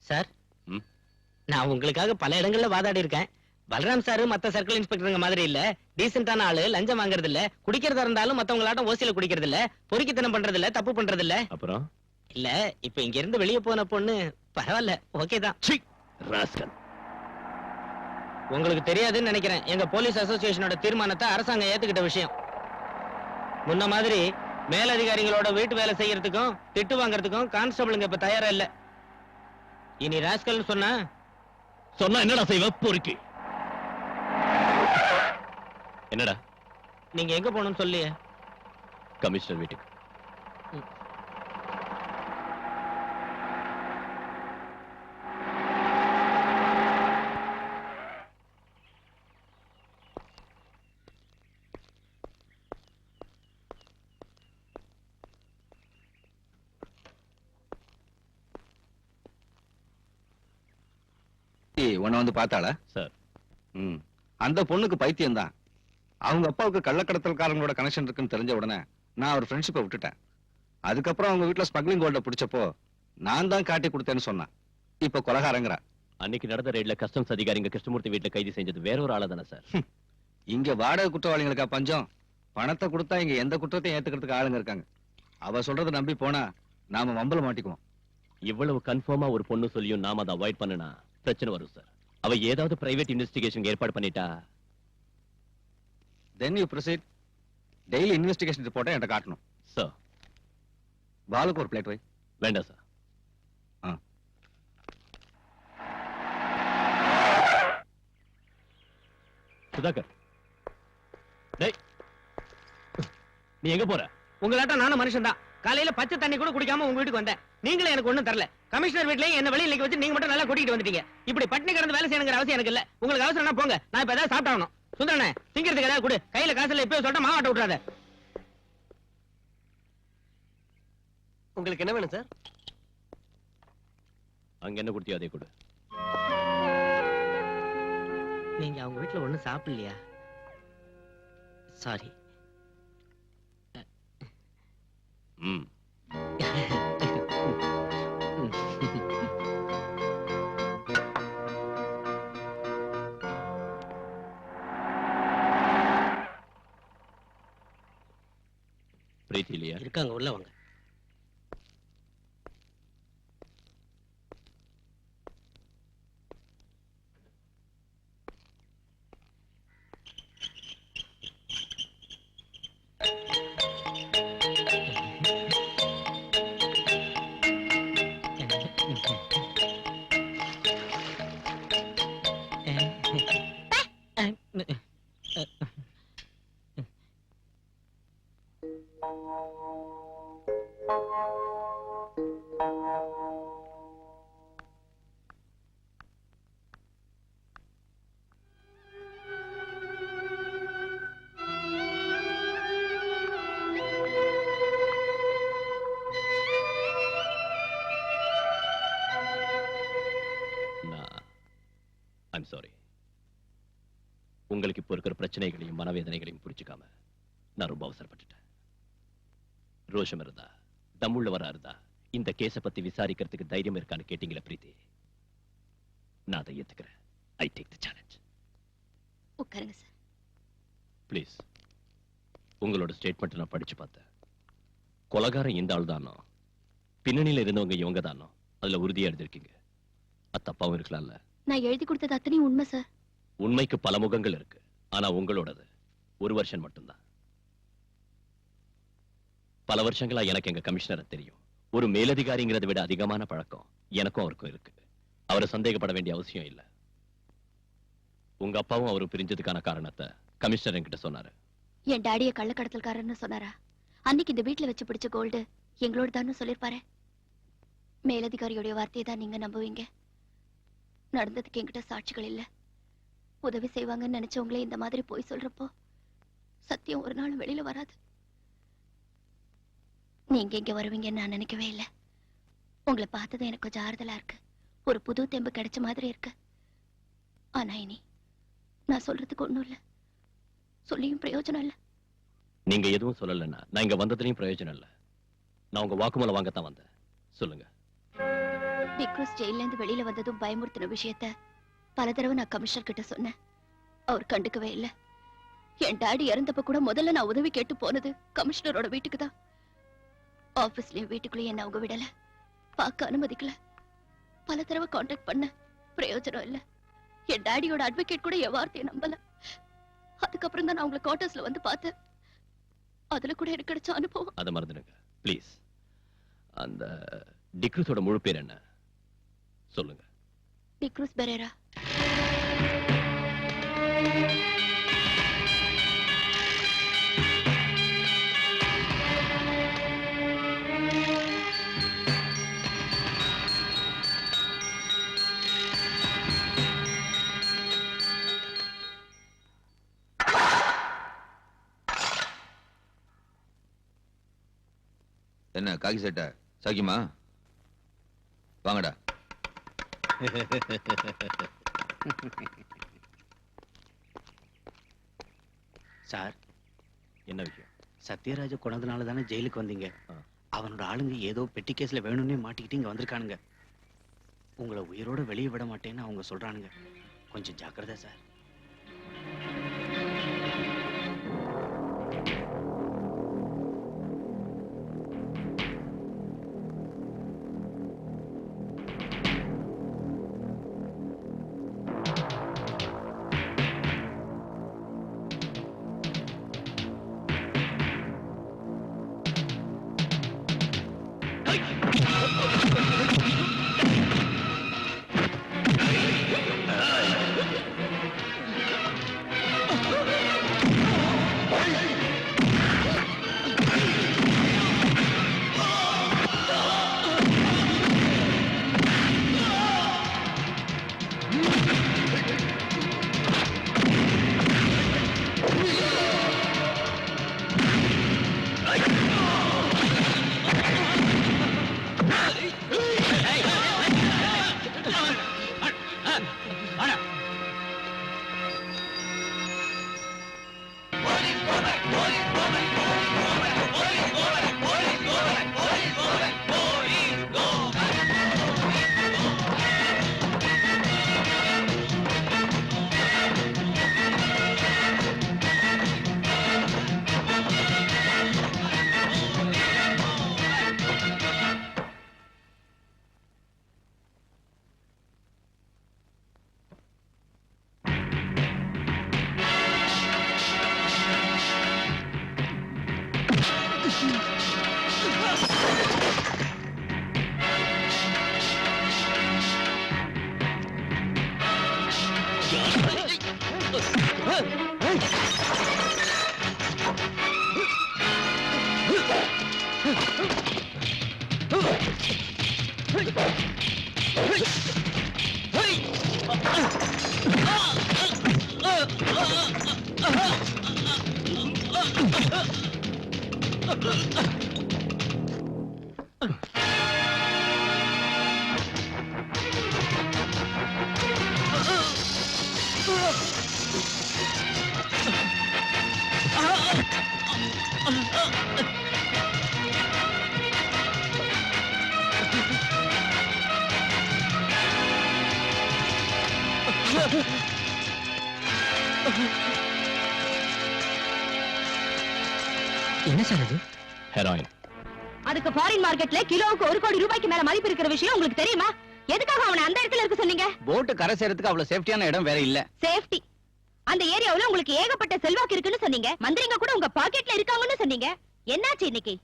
சார், ம்? நான் உங்களுக்காக பல இடங்கள்ல வாதாடி இருக்கேன். பலராம் சார் மத்த சர்க்கிள் இன்ஸ்பெக்டருங்க மாதிரி இல்ல. டீசென்டான ஆளு, லஞ்சம் வாங்குறது இல்ல, குடிக்கிறதா இருந்தாலும் மத்தவங்களாட்டம் ஓசியில குடிக்கிறது இல்ல, பொறுக்கித்தனம் பண்றது இல்ல, தப்பு பண்றது இல்ல. அப்புறம் இல்ல, இப்ப இங்க இருந்து வெளிய போன பொண்ணு பரவாயில்ல, ஓகே தான். சீ, ராஸ்கல். உங்களுக்கு தெரியாதுன்னு நினைக்கிறேன், எங்க போலீஸ் அசோசியேஷனோட தீர்மானத்தை அரசாங்கம் ஏத்துக்கிட்ட விஷயம். முன்ன மாதிரி மேலதிகாரிகளோட வீட்டு வேலை செய்யறதுக்கும் திட்டு வாங்குறதுக்கும் கான்ஸ்டபிளுங்க இப்ப தயாரா இல்ல. இனி ராஸ்கல் சொன்னா என்னடா செய்வ? பொறுக்கி. என்னடா? நீங்க எங்க போகணும்னு சொல்லியே. கமிஷனர் வீட்டுக்கு. உன்னை வந்து பார்த்தாளா? சார், அந்த பொண்ணுக்கு பைத்தியம் தான். அவங்க அப்பாவுக்கு கள்ளக்கடத்தல்காரங்களோட கனெக்ஷன் இருக்குன்னு தெரிஞ்ச உடனே நான் ஒரு ஃப்ரெண்ட்ஷிப்பை விட்டுட்டேன். அதுக்கப்புறம் அவங்க வீட்டுல ஸ்மக்லிங் கோல்ட பிடிச்சப்போ நான் தான் காட்டி கொடுத்தேன்னு சொன்னான். இப்ப கொலகாரங்கிறா. அன்னைக்கு நடந்த ரெய்ட்ல கஸ்டம்ஸ் அதிகாரிங்க கிருஷ்ணமூர்த்தி வீட்டுல கைது செஞ்சது வேற ஒரு ஆளா தானே சார்? இங்க வாடகை குற்றவாளிகளுக்கா பஞ்சம்? பணத்தை கொடுத்தா இங்க எந்த குற்றத்தையும் ஏத்துக்கிறதுக்கு ஆளுங்க இருக்காங்க. அவ சொல்றதை நம்பி போனா நாம மம்பல மாட்டிக்குவோம். இவ்வளவு கன்ஃபார்மா ஒரு பொண்ணு சொல்லியும் நாம அதை அவாய்ட் பண்ணனா பிரச்சனை வரும் சார். அவ ஏதாவது பிரைவேட் இன்வெஸ்டிகேஷன் ஏற்பாடு பண்ணிட்டா then you proceed. Daily investigation ரிப்போர்ட்டை என்கிட்ட காட்டணும். சார். பாலுக்கு ஒரு பிளேட் வை. வேண்டாம் சார். சுதாகர், டேய், நீ எங்க போற? உங்களாட்ட நானும் மனுஷன் தான். காலையில பச்சை தண்ணி கூட குடிக்காம உங்க வீட்டுக்கு வந்தேன். நீங்களும் எனக்கு ஒண்ணும் தரல. கமிஷனர் வீட்லயும் என்ன வெளியில நிக்க வச்சு நீங்க மட்டும் நல்லா கூட்டிட்டு வந்துட்டீங்க. இப்படி பட்டினி கிடந்து வேலை செய்யணுங்கிற அவசியம் எனக்கு இல்ல. உங்களுக்கு அவசரம்னா போங்க, நான் இப்ப ஏதாவது சாப்பிட்டாகணும். சுந்தரனே, திங்கிறதுக்கு ஏதாவது கொடு. கையில காசு இல்ல, இப்பவே சொல்லிட்டு மாவாட்ட விட்டுறாத. உங்களுக்கு என்ன வேணும் சார்? அங்க என்ன குடுத்தியோ அதை கொடு. நீங்க அவங்க வீட்டுல ஒண்ணும் சாப்பிடலையா? சாரி. ம். பிரீத்தி இல்லையா? இருக்காங்க, உள்ள வாங்க. I'm sorry. உங்களுக்கு இப்போ இருக்கிற பிரச்சனைகளையும் மனவேதனைகளையும் புரிஞ்சுக்காம நான் ரொம்ப அவசரப்பட்டுட்டேன். ரோஷம் இருந்தா, தம்முள்ளவரா இருந்தா இந்த கேஸ பத்தி விசாரிக்கிறதுக்கு தைரியம் இருக்கான்னு கேட்டீங்களா பிரீத்தி? நான் அதை ஏத்துக்கிறேன். I take the challenge. உட்காருங்க சார். ப்ளீஸ். உங்களோட ஸ்டேட்மெண்ட் நான் படிச்சு பார்த்தேன். கொலகாரம் இந்த ஆள் தானோ, பின்னணியில இருந்தவங்க இவங்க தானோ, அதுல உறுதியா எழுதிருக்கீங்க. அது தப்பாவும் இருக்கலாம்ல? நான் எழுதி கொடுத்தது அத்தனையும் உண்மை சார். உண்மைக்கு பல முகங்கள் இருக்கு. ஆனா உங்களோடது ஒரு வருஷம் மட்டும்தான். பல வருஷங்களா எனக்கு எங்க கமிஷனரை தெரியும். ஒரு மேலதிகாரிங்கிறத விட அதிகமான பழக்கம் எனக்கும் அவருக்கும் இருக்கு. அவரை சந்தேகப்பட வேண்டிய அவசியம் இல்ல. உங்க அப்பாவும் அவரும் பிரிஞ்சதுக்கான காரணத்தை கமிஷனர் என்கிட்ட சொன்னாரு. என் டாடிய கள்ளக்கடத்தல்காரன்னு சொன்னாரா? அன்னைக்கு இந்த வீட்டுல வச்சு பிடிச்ச கோல்டு எங்களோட தான் சொல்லிருப்பாரு. மேலதிகாரியோட வார்த்தையை தான் நீங்க நம்புவீங்க. நடந்ததுக்கு என்கிட்ட சாட்சிகள் இல்ல. உதவி செய்வாங்கன்னு நினைச்சவங்களே இந்த மாதிரி போய் சொல்றப்போ சத்தியம் ஒரு நாள் வெளியில வராது. நீங்க இங்க வருவீங்கன்னு நான் நினைக்கவே இல்லை. உங்களை பார்த்தது எனக்கு கொஞ்சம் ஆறுதலா இருக்கு. ஒரு புது தெம்பு கிடைச்ச மாதிரி இருக்கு. ஆனா இனி நான் சொல்றதுக்கு ஒண்ணும் இல்ல, சொல்லியும் பிரயோஜனம் இல்ல. நீங்க எதுவும் சொல்லலன்னா நான் இங்க வந்ததுலயும் பிரயோஜனம் இல்ல. நான் உங்க வாக்குமூலம் வாங்கத்தான் வந்தேன். சொல்லுங்க. டிக்ரூஸ் ஜெயில இருந்து வெளியில வந்ததும் பயமுறுத்தின விஷயத்த பல தடவை நான் கமிஷனர் கிட்ட சொன்னேன். அவர் கண்டுக்கவே இல்ல. என் டாடி இறந்தப்ப கூட முதல்ல நான் உதவி கேட்டு போனது கமிஷனரோட வீட்டுக்கு தான். ஆபீஸ்லயும் வீட்டுக்குள்ளேயும் என்ன அவங்க விடல, பார்க்க அனுமதிக்கல. பல தடவை கான்டாக்ட் பண்ண, பிரயோஜனம் இல்ல. என் டாடியோட அட்வொகேட் கூட என் வார்த்தையை நம்பல. அதுக்கப்புறம் தான் நான் உங்களை குவார்டர்ஸ்ல வந்து பார்த்தேன். அதுல கூட எனக்கு கிடைச்ச அனுபவம். அதை மறந்துடுங்க ப்ளீஸ். அந்த டிக்ரூஸோட முழு பேர் என்ன சொல்லுங்க. டிக்ரூஸ் பெரேரா. என்ன காக்கி சட்டை சாக்கிமா? வாங்கடா. சார், என்ன விஷயம்? சத்யராஜ கொண்டதுனால தானே ஜெயிலுக்கு வந்தீங்க. அவனோட ஆளுங்க ஏதோ பெட்டி கேஸ்ல வேணும்னே மாட்டிக்கிட்டு இங்க வந்திருக்கானுங்க. உங்களை உயிரோட வெளியே விட மாட்டேன்னு அவங்க சொல்றானுங்க. கொஞ்சம் ஜாக்கிரதை சார். என்ன சார் இது? ஹெராயின். அதுக்கு ஃபாரின் மார்க்கெட்ல கிலோவுக்கு 1 கோடி ரூபாய்க்கு மேல மதிப்பு இருக்கிற விஷயம் உங்களுக்கு தெரியுமா? எதுக்காக அவனை அந்த இடத்துல இருக்க சொன்னீங்க? போட்டு கரை சேரத்துக்கு அவ்வளவு சேஃப்டியான இடம் வேற இல்ல. சேஃப்டி. அந்த ஏரியாவுல உங்களுக்கு ஏகப்பட்ட செல்வாக்கு இருக்குன்னு சொன்னீங்க. மந்திரிங்க கூட உங்க பாக்கெட்ல இருக்காங்கன்னு சொன்னீங்க. என்னாச்சு இன்னைக்கு?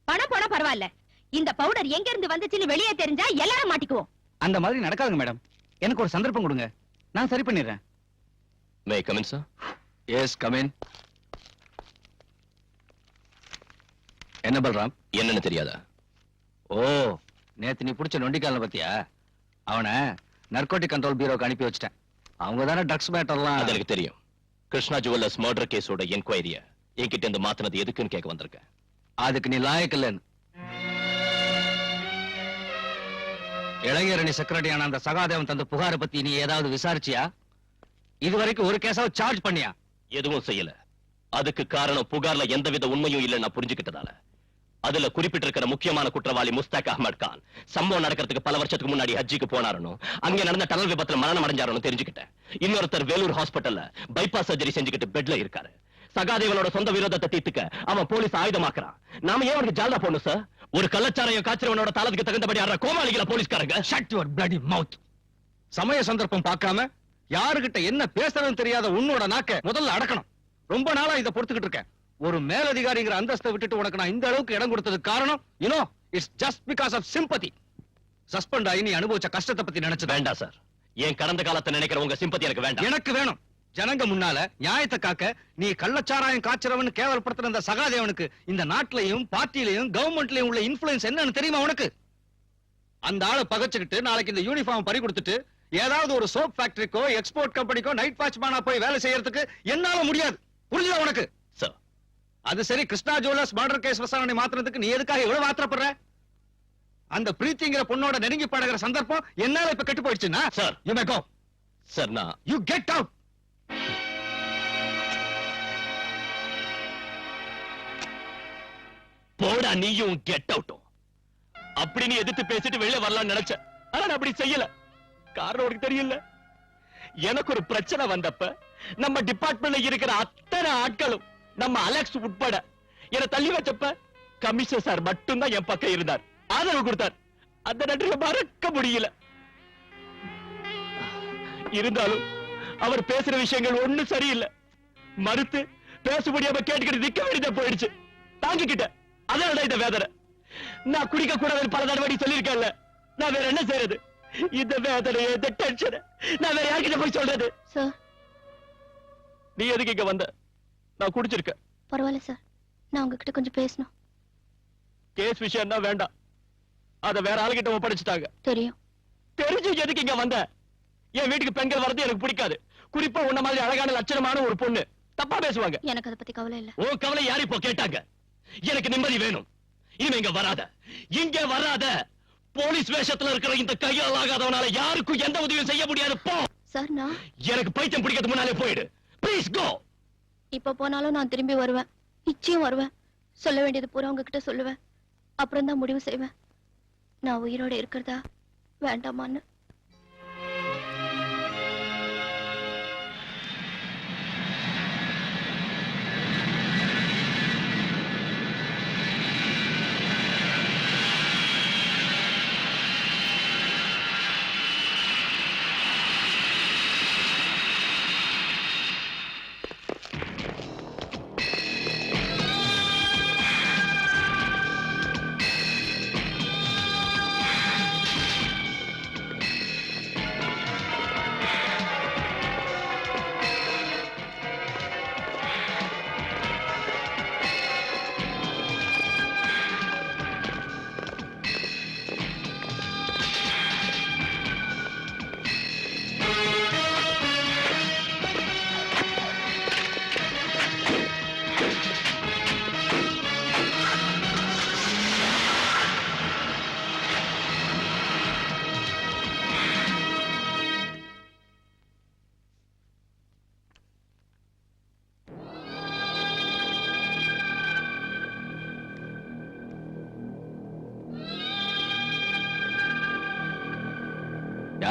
பணம் போனா பரவாயில்ல. இந்த பவுடர் எங்க இருந்து வந்துச்சுன்னு வெளியே தெரிஞ்சா எல்லாரும் மாட்டிக்குவோம். அந்த மாதிரி நடக்காதுங்க மேடம். எனக்கு ஒரு சந்தர்ப்பம் கொடுங்க, நான் சரி பண்ணிடுறேன். May come in sir? Yes come in. என்ன பல்ராம்? என்னன்னு தெரியாதா? ஓ, நேத்து நீ புடிச்ச நொண்டிக்கால பத்தியா? அவனை நர்கோட்டிக் கண்ட்ரோல் பியூரோக்கு அனுப்பி வச்சிட்டேன். அவங்க தானே ட்ரக்ஸ் மேட்டர்லாம். அது எனக்கு தெரியும். கிருஷ்ணா ஜுவல்லர்ஸ் மர்டர் கேஸோட என்கொயரிய என்கிட்ட இருந்து மாத்தினது எதுக்குன்னு கேட்க வந்திருக்கேன். அதுக்கு நீ லாயக்கு இல்லைன்னு. இளைஞரணி செக்ரட்டரியான அந்த சகாதேவன் தந்த புகாரை பத்தி நீ ஏதாவது விசாரிச்சியா? இதுவரைக்கும் ஒரு கேஸாவது சார்ஜ் பண்ணியா? எதுவும் செய்யல. அதுக்கு காரணம் புகார்ல எந்தவித உண்மையும் இல்லைன்னு நான் புரிஞ்சுக்கிட்டதால. அதுல குறிப்பிட்டிருக்கிற முக்கியமான குற்றவாளி முஸ்தாக் அஹ்மத் கான் சம்பவம் நடக்கிறதுக்கு பல வருஷத்துக்கு முன்னாடி ஹஜ்ஜிக்கு போனாருன்னு, அங்க நடந்த டனல் விபத்துல மரணம் அடைஞ்சாருன்னு தெரிஞ்சுக்கிட்டேன். இன்னொருத்தர் வேலூர் ஹாஸ்பிட்டல்ல பைபாஸ் சர்ஜரி செஞ்சுக்கிட்டு பெட்ல இருக்காரு. சகாதேவனோட சொந்த விரோதத்தை தீர்த்துக்க அவன் போலீஸ் ஆயுதமாக்குறான். நாம ஏன் அவனுக்கு ஜால்தா போடணும் சார்? ஒரு கள்ளச்சாரையும் காய்ச்சறவனோட தாளத்துக்கு தகுந்தபடி ஆடுற கோமாளிகள போலீஸ்காரங்க. ஷட் யுவர் பிளடி மவுத். சமய சந்தர்ப்பம் பார்க்காம யாருகிட்ட என்ன பேசுறதுன்னு தெரியாத உன்னோட நாக்க முதல்ல அடக்கணும். ரொம்ப நாளா இதை பொறுத்துக்கிட்டு இருக்கேன். ஒரு மேலதிகாரிங்கிற அந்தஸ்தை விட்டுட்டு உனக்கு நான் இந்த அளவுக்கு இடம் கொடுத்ததுக்கு காரணம் it's just because of sympathy. Suspend ஆகி நீ அனுபவிச்ச கஷ்டத்தை பத்தி நினைச்சு வேண்டாம் சார். என் கடந்த காலத்தை நினைக்கிற உங்க சிம்பத்தி எனக்கு வேண்டாம். எனக்கு வேணும். ஜனங்க முன்னால நியாயத்தை காக்க நீ கள்ளச்சாராயம் காய்ச்சறவன் கேவலப்படுத்துற அந்த சகாதேவனுக்கு இந்த நாட்டிலையும் பார்ட்டிலையும் கவர்மெண்ட்லயும் உள்ள இன்ஃபுளுன்ஸ் என்னன்னு தெரியுமா உனக்கு? அந்த ஆளை பகச்சுக்கிட்டு நாளைக்கு இந்த யூனிஃபார்ம் பறி கொடுத்துட்டு ஏதாவது ஒரு சோப் ஃபேக்டரிக்கோ எக்ஸ்போர்ட் கம்பெனிக்கோ நைட் வாட்ச்மேனா போய் வேலை செய்யறதுக்கு என்னால முடியாது. புரியுதா உனக்கு? சார், அது சரி. கிருஷ்ணா ஜுவல்லர்ஸ் மர்டர் கேஸ் விசாரணை மாத்திரத்துக்கு நீ எதுக்காக எவ்வளவு ஆத்திரப்படுற? அந்த பிரீத்திங்கிற பொண்ணோட நெருங்கி பழகிற சந்தர்ப்பம் என்னால இப்ப கெட்டு போயிடுச்சுன்னா sir, you may go. Sir, நான் யூ கெட் அவுட். போடா நீயும் கெட் அவுட்டும். அப்படி நீ எதிர்த்து பேசிட்டு வெளியே வரலாம்னு நினைச்ச. ஆனா நான் அப்படி செய்யல. காரணம் உனக்கு தெரியல. எனக்கு ஒரு பிரச்சனை வந்தப்ப நம்ம டிபார்ட்மெண்ட்ல இருக்கிற அத்தனை ஆட்களும் நம்ம அலெக்ஸ் உட்பட என்ன தள்ளி வச்சப்ப கமிஷனர் சார் மட்டும்தான் என் பக்கம் இருந்தார், ஆதரவு கொடுத்தார். அந்த நன்றியை மறக்க முடியல. இருந்தாலும் அவர் பேசுற விஷயங்கள் ஒண்ணும் சரியில்லை. மறுத்து பேச முடியாம கேட்டுக்கிட்டு நிக்க வேண்டியதா போயிடுச்சு. தாங்கிக்கிட்ட. அதனால இந்த வேதனை. நான் குடிக்க கூடாதுன்னு பல தடவை சொல்லியிருக்கேன்ல. நான் வேற என்ன செய்யறது? இந்த வேதனையை, இந்த டென்ஷன் நான் வேற யார்கிட்ட போய் சொல்றது? சார், நீ எதுக்கு இங்க வந்த? நான் குடிச்சிருக்கேன். பரவாயில்ல சார், நான் உங்ககிட்ட கொஞ்சம் பேசணும். கேஸ் விஷயம்னா வேண்டாம். அத வேற ஆளுகிட்ட ஒப்படைச்சிட்டாங்க. தெரியும். தெரிஞ்சு எதுக்கு இங்க வந்த? என் வீட்டுக்கு பெண்கள் வரது எனக்கு பிடிக்காது. குறிப்பா உன்ன மாதிரி அழகான லட்சணமான ஒரு பொண்ணு தப்பா பேசுவாங்க. எனக்கு அதை பத்தி கவலை இல்ல. உன் கவலை யாரு இப்போ கேட்டாங்க? எனக்கு நிம்மதி வேணும். இனிமே இங்க வராத, இங்க வராத. போலீஸ் வேஷத்துல இருக்கிற இந்த கையால் ஆகாதவனால யாருக்கும் எந்த உதவியும் செய்ய முடியாது. போ. சார், நான் எனக்கு பைத்தியம் பிடிக்கிறது முன்னாலே போயிடு. Please go. இப்ப போனாலும் நான் திரும்பி வருவேன். நிச்சயம் வருவேன். சொல்ல வேண்டியது பூரா உங்ககிட்ட சொல்லுவேன். அப்புறம் தான் முடிவு செய்வேன் நான் உயிரோட இருக்கிறதா வேண்டாமான்னு.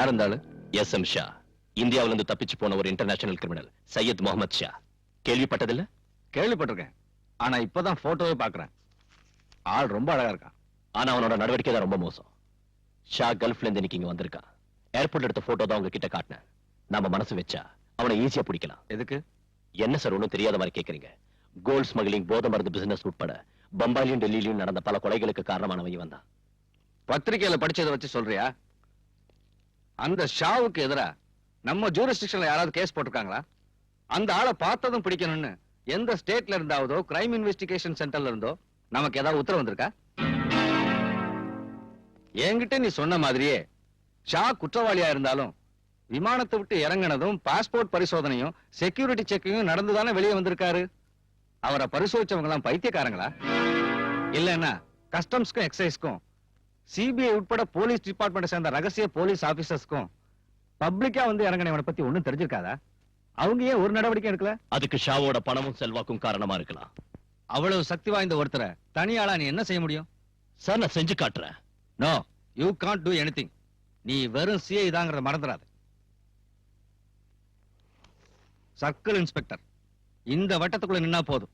யார் இருந்தாலும் எஸ் எம் ஷா, இந்தியாவில இருந்து தப்பிச்சு போன ஒரு இன்டர்நேஷனல் கிரிமினல் சையத் முகமது ஷா. கேள்விப்பட்டதில்ல? கேள்விப்பட்டிருக்கேன், ஆனா இப்பதான் போட்டோவே பாக்குறேன். ஆள் ரொம்ப அழகா இருக்கான். ஆனா அவனோட நடவடிக்கை தான் ரொம்ப மோசம். ஷா கல்ஃப்ல இருந்து இன்னைக்கு இங்க வந்திருக்கான். ஏர்போர்ட்ல எடுத்த போட்டோ தான் உங்ககிட்ட காட்டினேன். நாம மனசு வச்சா அவனை ஈஸியா பிடிக்கலாம். எதுக்கு? என்ன சார் ஒண்ணும் தெரியாத மாதிரி கேக்குறீங்க? கோல்ட் ஸ்மக்லிங், போதை மருந்து பிசினஸ் உட்பட பம்பாயிலும் டெல்லியிலும் நடந்த பல கொலைகளுக்கு காரணமானவன் இவன் தான். பத்திரிகையில படிச்சதை வச்சு சொல்றியா? அந்த ஷாவுக்கு எதிரா நம்ம ஜூரிஸ்டிக்ஷன்ல யாராவது கேஸ் போட்டிருக்காங்களா? அந்த ஆளை பார்த்ததும் பிடிக்கணும்னு எந்த ஸ்டேட்ல இருந்தாவதோ கிரைம் இன்வெஸ்டிகேஷன் சென்டர்ல இருந்தோ நமக்கு ஏதாவது உத்தரவு வந்திருக்கா? என்கிட்ட நீ சொன்ன மாதிரியே ஷா குற்றவாளியா இருந்தாலும் விமானத்தை விட்டு இறங்கினதும் பாஸ்போர்ட் பரிசோதனையும் செக்யூரிட்டி செக்கிங்கும் நடந்துதானே வெளியே வந்திருக்காரு. அவரை பரிசோதிச்சவங்க எல்லாம் பைத்தியக்காரங்களா? இல்லன்னா கஸ்டம்ஸ்க்கும் எக்ஸைஸ்க்கும் சிபிஐ உட்பட போலீஸ் டிபார்ட்மெண்ட் சேர்ந்த ரகசிய போலீஸ் ஆபீசர்ஸ்க்கும் பப்ளிக்கா வந்து இறங்கினவனை பத்தி ஒண்ணும் தெரிஞ்சிருக்காதா? அவங்க ஏன் ஒரு நடவடிக்கை எடுக்கல? அதுக்கு ஷாவோட பணமும் செல்வாக்கும் காரணமா இருக்கலாம். அவ்வளவு சக்தி வாய்ந்த ஒருத்தரை தனியாளா நீ என்ன செய்ய முடியும்? சார் நான் செஞ்சு காட்டுறேன். No, you can't do anything. நீ வெறும் சிஐ தாங்கறத மறந்துடாத. சர்க்கிள் இன்ஸ்பெக்டர் இந்த வட்டத்துக்குள்ள நின்னா போதும்.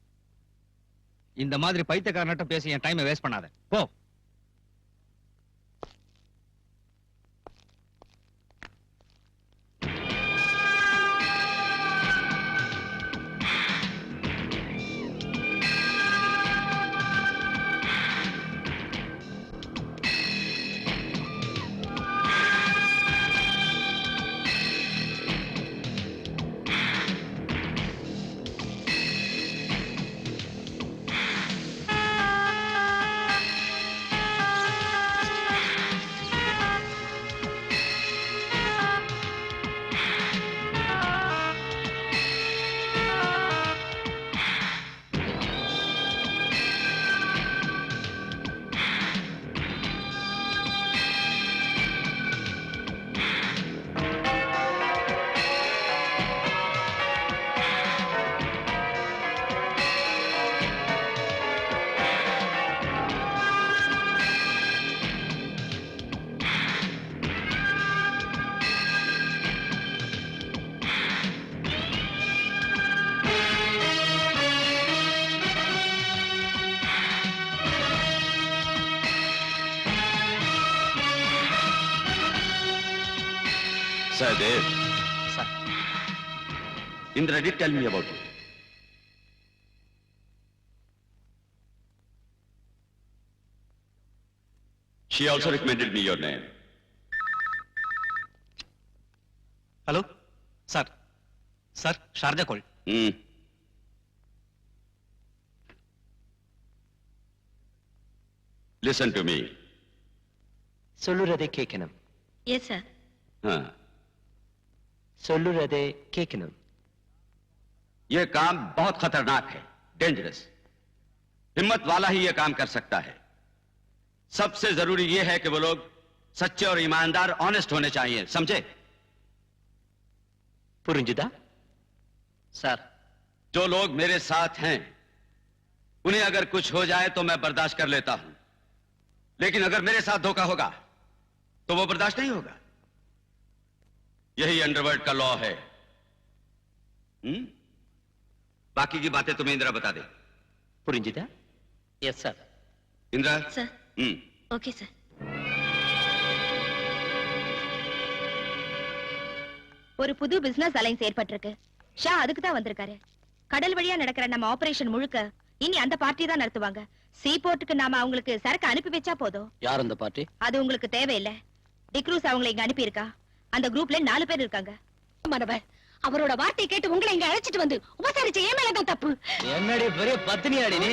இந்த மாதிரி பைத்தியக்காரன்ட்ட பேசி என் டைமை வேஸ்ட் பண்ணாத. போ. Sahadev. Sir. Indra did tell me about you. She also recommended me your name. Hello sir. Sir Sharjah call. Listen to me. சொல்லுறதை கேட்கணும். Yes sir. हाँ. சொல்லுறதை கேட்கணும். ये काम बहुत खतरनाक है, डेंजरस. हिम्मत वाला ही ये काम कर सकता है. सबसे जरूरी ये है कि वो लोग सच्चे और ईमानदार, ऑनेस्ट होने चाहिए, समझे? புரிஞ்சுதா? सर, जो लोग मेरे साथ हैं, उन्हें अगर कुछ हो जाए तो मैं बर्दाश्त कर लेता हूं. लेकिन अगर मेरे साथ धोखा होगा, तो वो बर्दाश्त नहीं होगा. यही अंडरवर्ल्ड का लॉ है. बाकी की बातें तुम्हें इंदिरा बता दे. புரிஞ்சுதா? Yes sir. Indira. Sir. Okay sir. ஒரு புது பிசினஸ் அலைன்ஸ் ஏற்பட்டிருக்கு. ஷா அதுக்கு தான் வந்திருக்காரு. கடல் வழியா நடக்கிற நம்ம ஆபரேஷன் முழுக்க இனி அந்த பார்ட்டி தான் நடத்துவாங்க. சீ போர்ட்டுக்கு நாம அவங்களுக்கு சரக்கு அனுப்பி வச்சா போதும். யார் அந்த பார்ட்டி? அது உங்களுக்கு தேவையில்லை. டிக்ரூஸ் அவங்களை இங்க அனுப்பி இருக்கா. அந்த குரூப்ல 4 பேர் இருக்காங்க. மனவர் அவரோட வார்த்தை கேட்டு உங்களை இங்க அழைச்சிட்டு வந்து உபசரிச்ச ஏன் மேலதான் தப்பு. என்னடி பெரிய பத்தினியாடி நீ?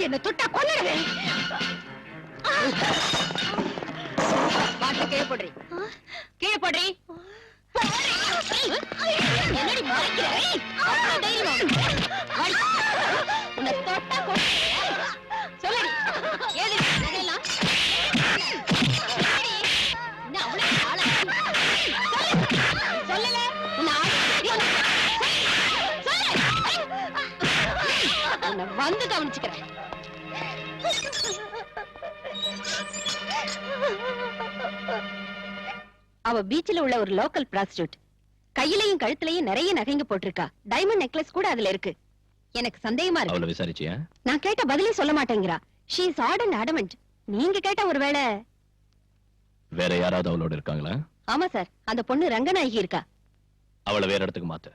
என்ன தொட்டா கொல்லுறவே. வாட்ட கீழே போடுறி. கீழே போடுறி. என்னடி மறைக்கிற? அவ்வளவு தைரியம் உன்னை தொட்டா சொல்லடி. ஏது இதெல்லாம் சொல்லல. உன்னை வந்து கவனிச்சுக்கிறேன். அவ பீச்ல உள்ள ஒரு லோக்கல் பிராஸ்டியூட். கையிலையும் கழுத்துலயும் நிறைய நகைங்க போட்டிருக்கா. டைமண்ட் நெக்லஸ் கூட அதுல இருக்கு. எனக்கு சந்தேகமா இருக்கு. அவளை விசாரிச்சியா? நான் கேட்ட பதிலே சொல்ல மாட்டேங்கிறா. She is odd and adamant. நீங்க கேட்ட ஒருவேளை. வேற யாராவது அவளோட இருக்காங்களா? ஆமா சார், அந்த பொண்ணு ரங்கநாயகி இருக்கா. அவளை வேற இடத்துக்கு மாத்து.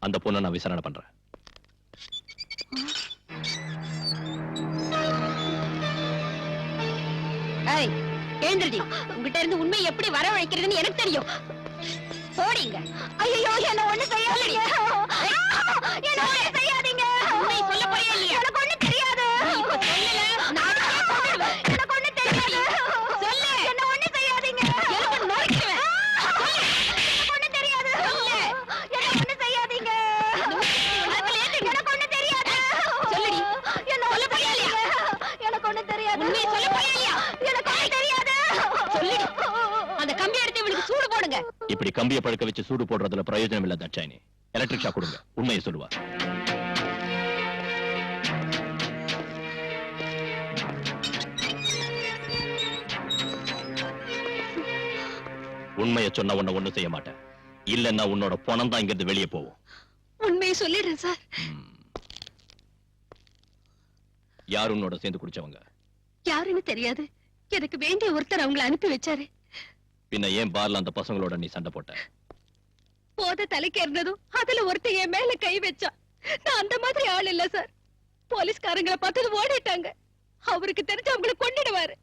அந்த பொண்ணை நான் விசாரணை பண்றேன். ஏய், எழுந்திருடி. உங்ககிட்ட இருந்து உண்மை எப்படி வரவழைக்கிறதுன்னு எனக்கு தெரியும். போடிங்க. ஐயோ, என்ன ஒண்ணு செய்யாதீங்க. என்ன ஒண்ணு செய்யாதீங்க. உண்மை சொல்ல போறியா இல்லையா? எனக்கு ஒண்ணு தெரியாது. இப்ப சொல்லல, நானே கொன்னுடுவேன். எனக்கு ஒண்ணு தெரியாது. சொல்லு. என்ன ஒண்ணு செய்யாதீங்க. எனக்கு நோய்க்குவேன். சொல்லு. எனக்கு ஒண்ணு தெரியாது. சொல்லு. என்ன ஒண்ணு செய்யாதீங்க. எனக்கு ஒண்ணு தெரியாது. சொல்லுடி. என்ன சொல்ல போறியா இல்லையா? எனக்கு ஒண்ணு தெரியாது. உண்மை சொல்ல போறியா இல்லையா? எனக்கு ஒண்ணு தெரியாது. சொல்லுடி. அந்த கம்பி எடுத்து இவளுக்கு சூடு போடுங்க. இப்படி கம்பியை பழக்க வச்சு சூடு போடுறதுல பிரயோஜனம் இல்ல தாட்சாயினி. எலக்ட்ரிக் ஷாக் கொடுங்க. உண்மையை சொல்லுவா. உண்மையை சொன்ன உன்னை ஒண்ணு செய்ய மாட்டேன். இல்லன்னா உன்னோட பணம் தான் இங்கிருந்து வெளியே போகும். உண்மையை சொல்லிடுறேன் சார். யார் உன்னோட சேர்ந்து குடிச்சவங்க? யாருன்னு தெரியாது. எனக்கு வேண்டிய ஒருத்தர் அவங்களை அனுப்பி வச்சாரு. பின்ன ஏன் பார்ல அந்த பசங்களோட நீ சண்டை போட்ட? போத தலைக்கு இருந்ததும் அதுல ஒருத்தர் என் மேல கை வச்சா. நான் அந்த மாதிரி ஆள் இல்ல சார். போலீஸ்காரங்களை பார்த்தது ஓடிட்டாங்க. அவருக்கு தெரிஞ்சு அவங்களை கொன்னுடுவாரு.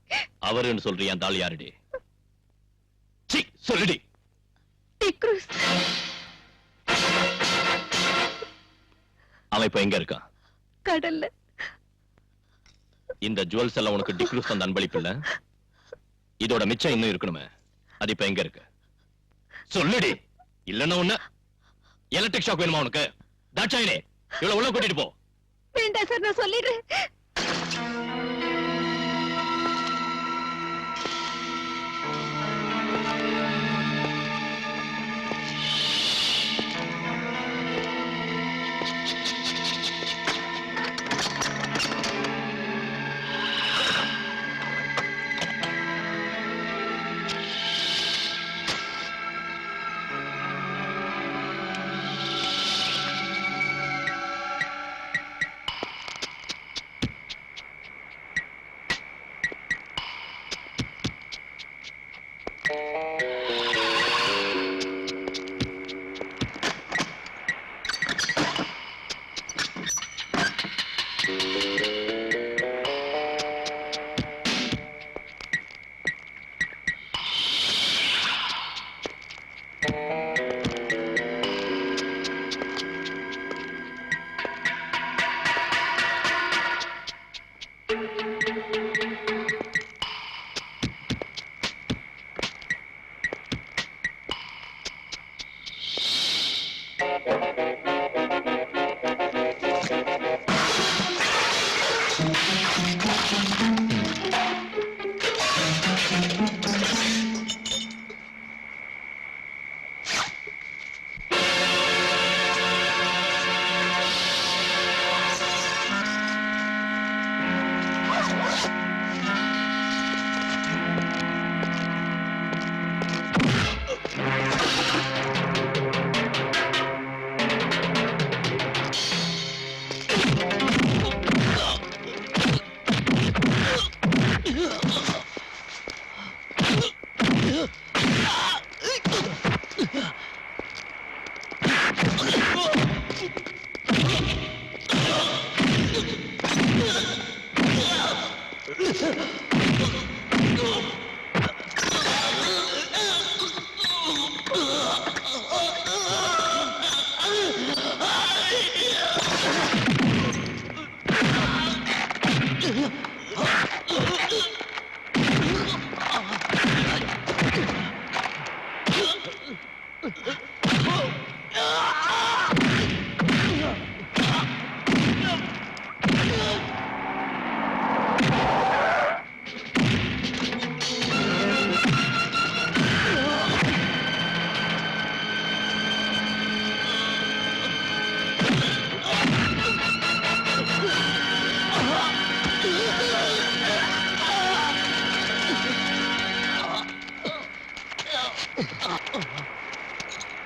அவருன்னு சொல்றியா? அந்த ஆள் யாருடி? சீ, சொல்லுடி. டிக்ரூஸ். அவன் இப்ப எங்க இருக்கான்? கடல்ல. இந்த ஜுவல்ஸ் எல்லாம் உனக்கு டிக்ரூஸ் தந்த அன்பளிப்பு இல்ல? இதோட மிச்சம் இன்னும் இருக்கணுமே. அது இப்ப எங்க இருக்கு? சொல்லுடி. இல்லன்னா ஒண்ணு எலக்ட்ரிக் ஷாக் வேணுமா உனக்கு? தாட்சாயினே, இவ்வளவு உள்ள கூட்டிட்டு போ. வேண்டாம் சார், நான் சொல்லிடுறேன்.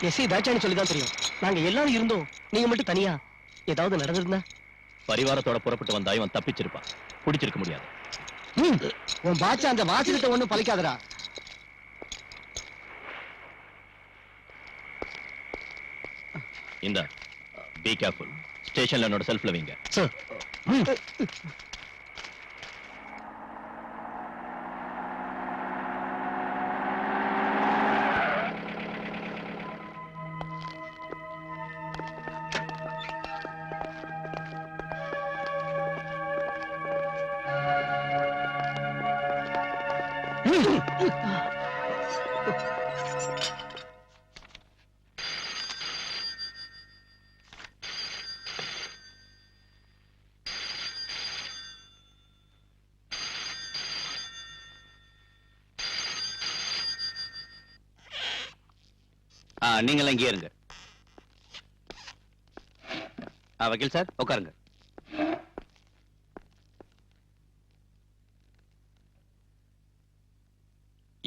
எஸ்ஐ தாட்சாணி சொல்லிதான் தெரியும். நாங்க எல்லாரும் இருந்தோம், நீங்க மட்டும் தனியா. ஏதாவது நடந்திருந்தா? பரிவாரத்தோட புறப்பட்டு வந்தா இவன் தப்பிச்சிருப்பான். பிடிச்சிருக்க முடியாது. உன் பாச்சா அந்த வாசகத்தை ஒண்ணும் பலிக்காதடா. இந்த பி கேர்ஃபுல். ஸ்டேஷன்ல என்னோட செல்ஃப்ல வைங்க. சார். நீங்க இங்கே இருங்க. வக்கீல் சார் உட்காருங்க.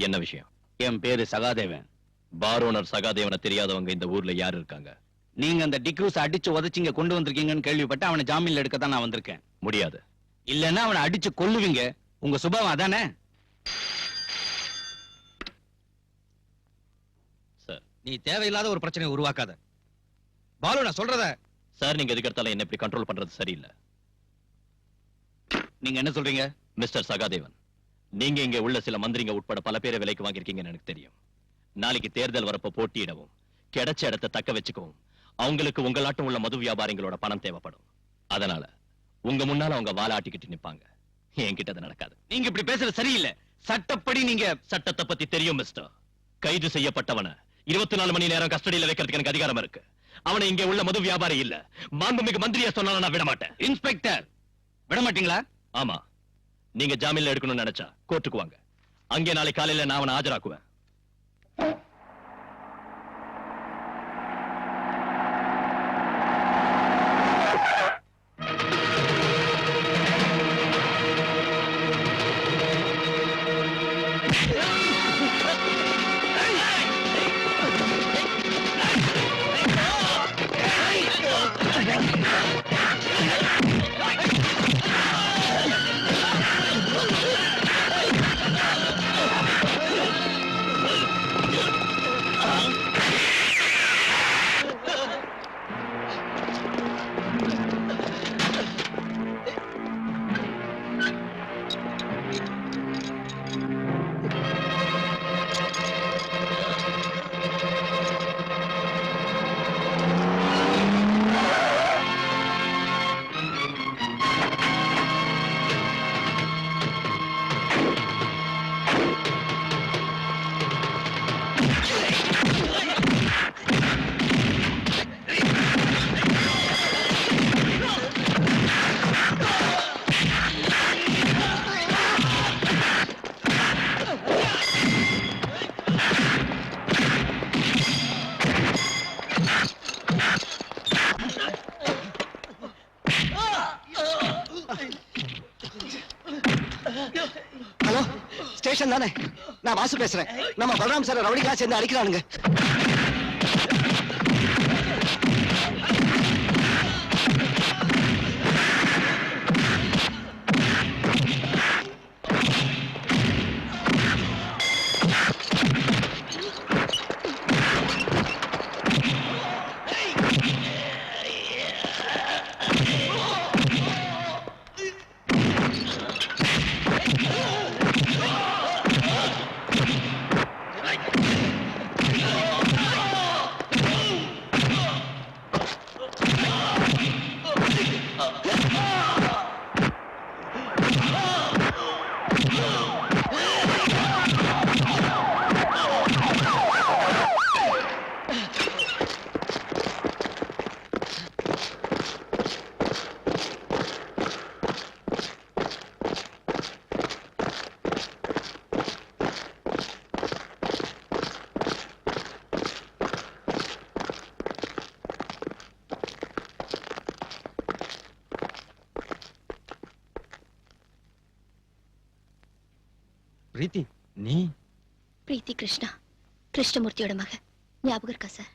என்ன விஷயம்? என் பேரு சகாதேவன். பார் ஓனர் சகாதேவனை தெரியாதவங்க இந்த ஊர்ல யார் இருக்காங்க? நீங்க அந்த டிக்ரூஸ் அடிச்சு உதச்சிங்க கொண்டு வந்திருக்கீங்கன்னு கேள்விப்பட்டு அவனை ஜாமீன்ல எடுக்க தான் நான் வந்திருக்கேன். முடியாது. இல்லன்னா அவனை அடிச்சு கொல்லுவீங்க. உங்க சுபாவம் அதானே? சார். நீ தேவையில்லாத ஒரு பிரச்சனையை உருவாக்காத. பாலு, நான் சொல்றத. சார், நீங்க எதுக்கு எடுத்தாலும் என்ன இப்படி கண்ட்ரோல் பண்றது சரியில்லை. நீங்க என்ன சொல்றீங்க? மிஸ்டர் சகாதேவன், நீங்க இங்க உள்ள சில மந்திரிங்க உட்பட பல பேரை விலைக்கு வாங்கியிருக்கீங்கன்னு எனக்கு தெரியும். நாளைக்கு தேர்தல் வரப்ப போட்டியிடவும் கிடைச்ச இடத்தை தக்க வச்சுக்கவும் அவங்களுக்கு உங்களாட்டம் உள்ள மது வியாபாரிகளோட பணம் தேவைப்படும். அதனால உங்க முன்னால அவங்க வாலாட்டிக்கிட்டு நிப்பாங்க. என்கிட்ட அது நடக்காது. நீங்க இப்படி பேசுறது சரியில்லை. சட்டப்படி நீங்க சட்டத்தை பத்தி தெரியும் மிஸ்டர். கைது செய்யப்பட்டவன 24 மணி நேரம் கஸ்டடியில வைக்கிறதுக்கு எனக்கு அதிகாரம் இருக்கு. அவனை இங்க உள்ள மது வியாபாரி இல்ல, மாண்புமிகு மந்திரியா சொன்னாலும் நான் விட மாட்டேன். இன்ஸ்பெக்டர், விட மாட்டீங்களா? ஆமா, நீங்க ஜாமீன்ல எடுக்கணும்னு நினைச்சா கோர்ட்டுக்கு வாங்க. அங்கே நாளை காலையில நான் அவனை ஆஜராக்குவேன். ஹலோ, ஸ்டேஷன் தானே? நான் வாசு பேசுறேன். நம்ம பலராம் சார் ரவுடிகளா சேர்ந்து அடிக்கிறானுங்க. பிரீத்தி, நீ? பிரீத்தி கிருஷ்ணா, கிருஷ்ணமூர்த்தியோட மக. ஞாபகம் இருக்கா சார்?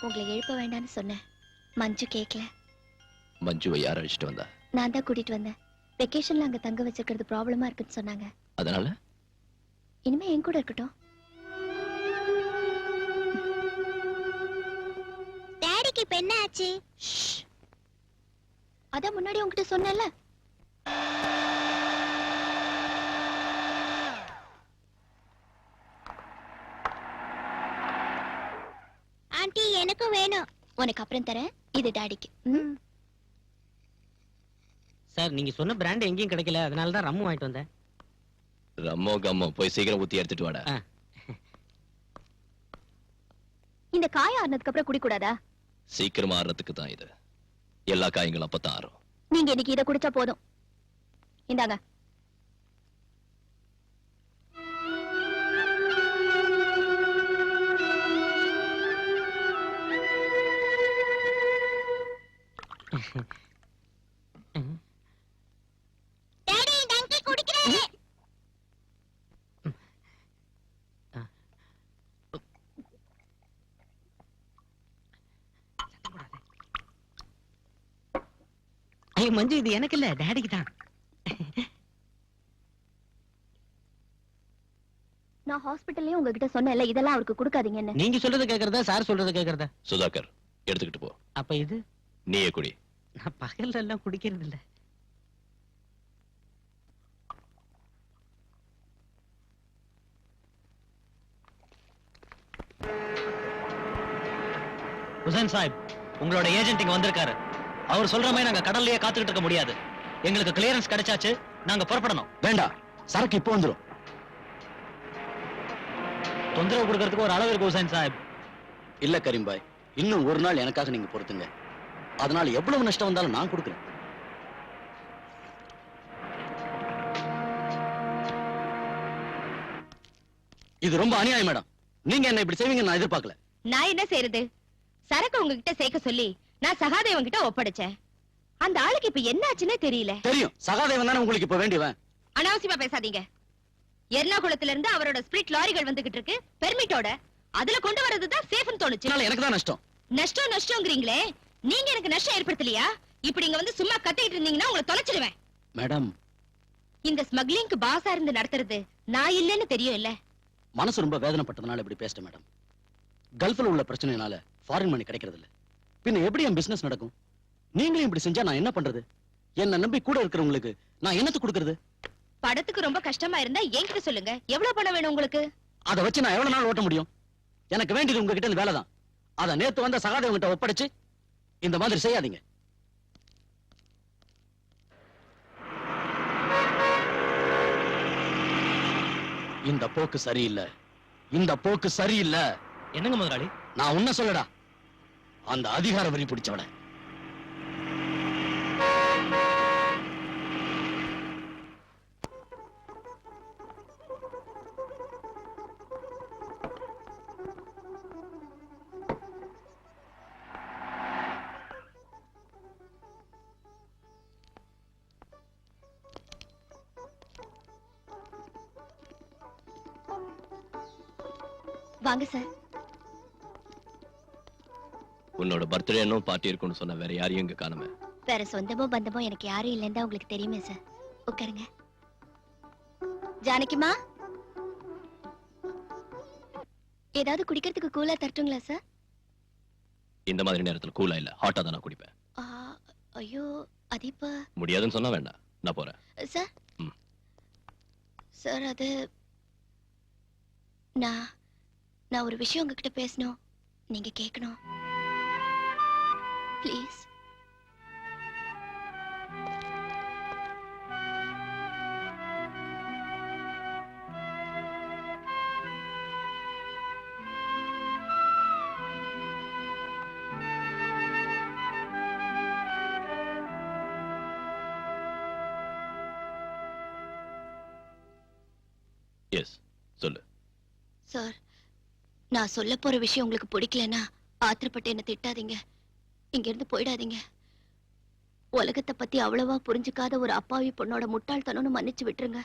உங்களை எழுப்ப வேண்டாம்னு சொன்னேன். மஞ்சு கேட்கல. மஞ்சுவை யார் அழைச்சிட்டு வந்தா? நான் தான் கூட்டிட்டு வந்தேன். வெக்கேஷன்ல அங்க தங்க வச்சிருக்கிறது ப்ராப்ளமா இருக்குன்னு சொன்னாங்க. அதனால இனிமே என் கூட இருக்கட்டும். டாடிக்கு இப்ப என்ன ஆச்சு? அதான் முன்னாடி உன்கிட்ட சொன்னேன்ல. ஆண்டி எனக்கும் வேணும். உனக்கு அப்புறம் தரேன். இது டாடிக்கு. சார் நீங்க சொன்ன பிராண்ட் எங்கேயும் கிடைக்கல, அதனால தான் ரம்மு வாங்கிட்டு வந்தேன். ரம்மோ கம்மோ போய் சீக்கிரம் ஊத்தி எடுத்துட்டு வாடா. இந்த காய ஆறுனதுக்கு அப்புறம் குடிக்கூடாதா? சீக்கிரமா ஆறதுக்கு தான் இது. எல்லா காயங்களும் அப்பதான் ஆறும். நீங்க இன்னைக்கு இதை குடிச்சா போதும். இந்தாங்க. டாடி டங்கி குடிக்கிறேன். ஐயோ மஞ்சு, இது எனக்கு இல்ல, டாடிக்கு தான். நான் ஹாஸ்பிடல்லயே உங்ககிட்ட சொன்னேன்ல, இதெல்லாம் அவருக்கு கொடுக்காதீங்கன்னு. நீங்க சொல்றது கேக்குறதா சார் சொல்றது கேக்குறதா? சுதாகர் எடுத்துக்கிட்டு போ. அப்ப இது நீயே குடி. நான் பகல்ல எல்லாம் குடிக்கிறது இல்ல. ஹுசைன் சாஹிப், உங்களோட ஏஜென்ட் இங்க வந்திருக்காரு. அவர் சொல்ற மாதிரி நாங்க கடல்லயே காத்துக்கிட்டு இருக்க முடியாது. எங்களுக்கு கிளியரன்ஸ் கிடைச்சாச்சு, நாங்க புறப்படணும். வேண்டாம், சரக்கு இப்போ வந்துரும். தொந்தரவு கொடுக்கறதுக்கு ஒரு அளவு இருக்கு ஹுசைன் சாஹிப். இல்ல கரீம்பாய், இன்னும் ஒரு நாள் எனக்காக நீங்க பொறுத்துங்க. அதனால எவ்வளவு நஷ்டம் வந்தாலும் நான் கொடுக்குறேன். இது ரொம்ப அநியாயம் மேடம். நீங்க என்ன இப்படி செய்வீங்க நான் எதிர்பார்க்கல. நான் என்ன செய்யறது? சரக்கு உங்ககிட்ட சேர்க்க சொல்லி நான் சகாதேவன் கிட்ட ஒப்படைச்சேன். அந்த ஆளுக்கு இப்ப என்ன ஆச்சுன்னே தெரியல. தெரியும், சகாதேவன் தானே உங்களுக்கு இப்ப வேண்டியவன். அனாவசியமா பேசாதீங்க. எர்ணாகுளத்துல இருந்து அவரோட ஸ்பிரிட் லாரிகள் வந்துகிட்டு இருக்கு பெர்மிட்டோட. அதுல கொண்டு வரதுதான் சேஃப்னு தோணுச்சு. எனக்கு தான் நஷ்டம். நஷ்டம்ங்கறீங்களே, நீங்க எனக்கு நஷ்டம் ஏற்படுத்தலையா? இப்படி இங்க வந்து சும்மா கத்திட்டு இருந்தீங்கன்னா உங்களை தொலைச்சிடுவேன். மேடம், இந்த ஸ்மக்லிங்க்கு பாஸா இருந்து நடத்துறது நான் இல்லன்னு தெரியும் இல்ல? மனசு ரொம்ப வேதனைப்பட்டதுனால இப்படி பேசிட்டேன் மேடம். கல்ஃப்ல உள்ள பிரச்சனைனால ஃபாரின் மணி கிடைக்கிறது இல்ல. பின்ன எப்படி என் பிசினஸ் நடக்கும்? நீங்களும் இப்படி செஞ்சா நான் என்ன பண்றது? என்ன நம்பி கூட இருக்கிறவங்களுக்கு நான் என்னத்து கொடுக்கறது? படத்துக்கு ரொம்ப கஷ்டமா இருந்தா என்கிட்ட சொல்லுங்க. எவ்வளவு பணம் வேணும் உங்களுக்கு? அதை வச்சு நான் எவ்வளவு நாள் ஓட்ட முடியும்? எனக்கு வேண்டியது உங்ககிட்ட இந்த வேலை தான். அதை நேத்து வந்த சகாதேவன் கிட்ட ஒப்படைச்சு இந்த மாதிரி செய்யாதீங்க. இந்த போக்கு சரியில்லை. இந்த போக்கு சரியில்லை. என்னங்க முதலாளி? நான் உன்ன சொல்லடா, அந்த அதிகார வரி பிடிச்சவன. வாங்க சார். உன்னோட பர்த்டே இன்னும் பார்ட்டி இருக்குன்னு சொன்ன வேற யாரையும் இங்க காணுமே. வேற சொந்தமோ பந்தமோ எனக்கு யாரும் இல்லைன்னு தான் உங்களுக்கு தெரியுமே சார். உட்காருங்க. ஜானகிமா, ஏதாவது குடிக்கிறதுக்கு கூலா தரட்டுங்களா சார்? இந்த மாதிரி நேரத்துல கூலா இல்ல, ஹாட்டா தான் நான் குடிப்பேன். ஐயோ, அது இப்ப முடியாதுன்னு சொன்னா வேண்டாம், நான் போறேன். சார். சார், அது நான் ஒரு விஷயம் உங்ககிட்ட பேசணும். நீங்க கேட்கணும் ப்ளீஸ். எஸ், சொல்லு. சார், நான் சொல்ல போற விஷயம் உங்களுக்கு பிடிக்கலன்னா ஆத்திரப்பட்டு என்ன திட்டாதீங்க. இங்க இருந்து போயிடாதீங்க. உலகத்தை பத்தி அவ்வளவா புரிஞ்சுக்காத ஒரு அப்பாவி பொண்ணோட முட்டாள்தனம்னு மன்னிச்சு விட்டுருங்க.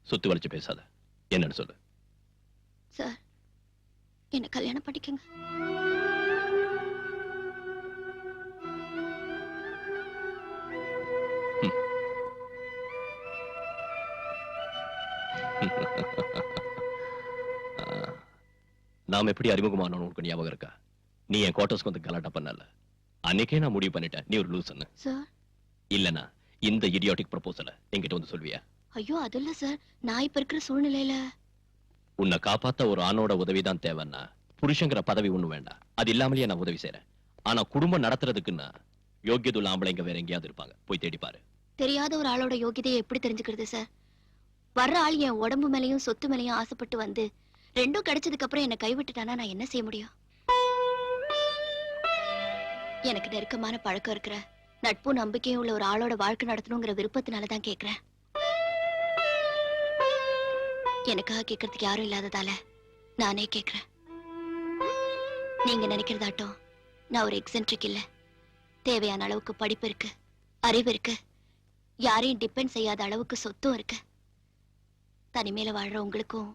சுத்தி வளைச்சு பேசாத, என்னன்னு சொல்லு. சார், என்ன கல்யாணம் பண்ணிக்கங்க. நாம் எப்படி அறிமுகமானோம் உனக்கு ஞாபகம் இருக்கா? நீ என் குவார்டர்ஸ்க்கு வந்து கலாட்டா பண்ணல. அன்னைக்கே நான் முடிவு பண்ணிட்டேன் நீ ஒரு லூசுன்னு. சார் இல்லனா இந்த இடியாட்டிக் ப்ரொபோசலை என்கிட்ட வந்து சொல்வியா? ஐயோ அது இல்ல சார், நான் இப்ப இருக்கிற சூழ்நிலையில உன்னை காப்பாத்த ஒரு ஆணோட உதவிதான் தேவைன்னா புருஷங்கிற பதவி ஒண்ணு வேண்டாம். அது இல்லாமலேயே நான் உதவி செய்யறேன். ஆனா குடும்பம் நடத்துறதுக்குன்னா யோகியதுள்ள ஆம்பளைங்க வேற எங்கேயாவது இருப்பாங்க, போய் தேடி பாரு. தெரியாத ஒரு ஆளோட யோகிதையை எப்படி தெரிஞ்சுக்கிறது சார்? வர்ற ஆள் என் உடம்பு மேலயும் சொத்து மேலயும் ஆசைப்பட்டு வந்து ரெண்டும் கிடைச்சதுக்கு அப்புறம் என்ன கைவிட்டுட்டானா நான் என்ன செய்ய முடியும்? எனக்கு நெருக்கமான பழக்கம் இருக்கிற நட்பு நம்பிக்கையும் உள்ள ஒரு ஆளோட வாழ்க்கை நடத்தணுங்கிற விருப்பத்தினாலதான் கேக்குறேன். எனக்காக கேட்கறதுக்கு யாரும் இல்லாததால நானே கேக்குறேன். நீங்க நினைக்கிறதாட்டம் நான் ஒரு எக்ஸென்ட்ரிக் இல்ல. தேவையான அளவுக்கு படிப்பு இருக்கு, அறிவு இருக்கு, யாரையும் டிபெண்ட் செய்யாத அளவுக்கு சொத்தும் இருக்கு. தனிமையில வாழ்ற உங்களுக்கும்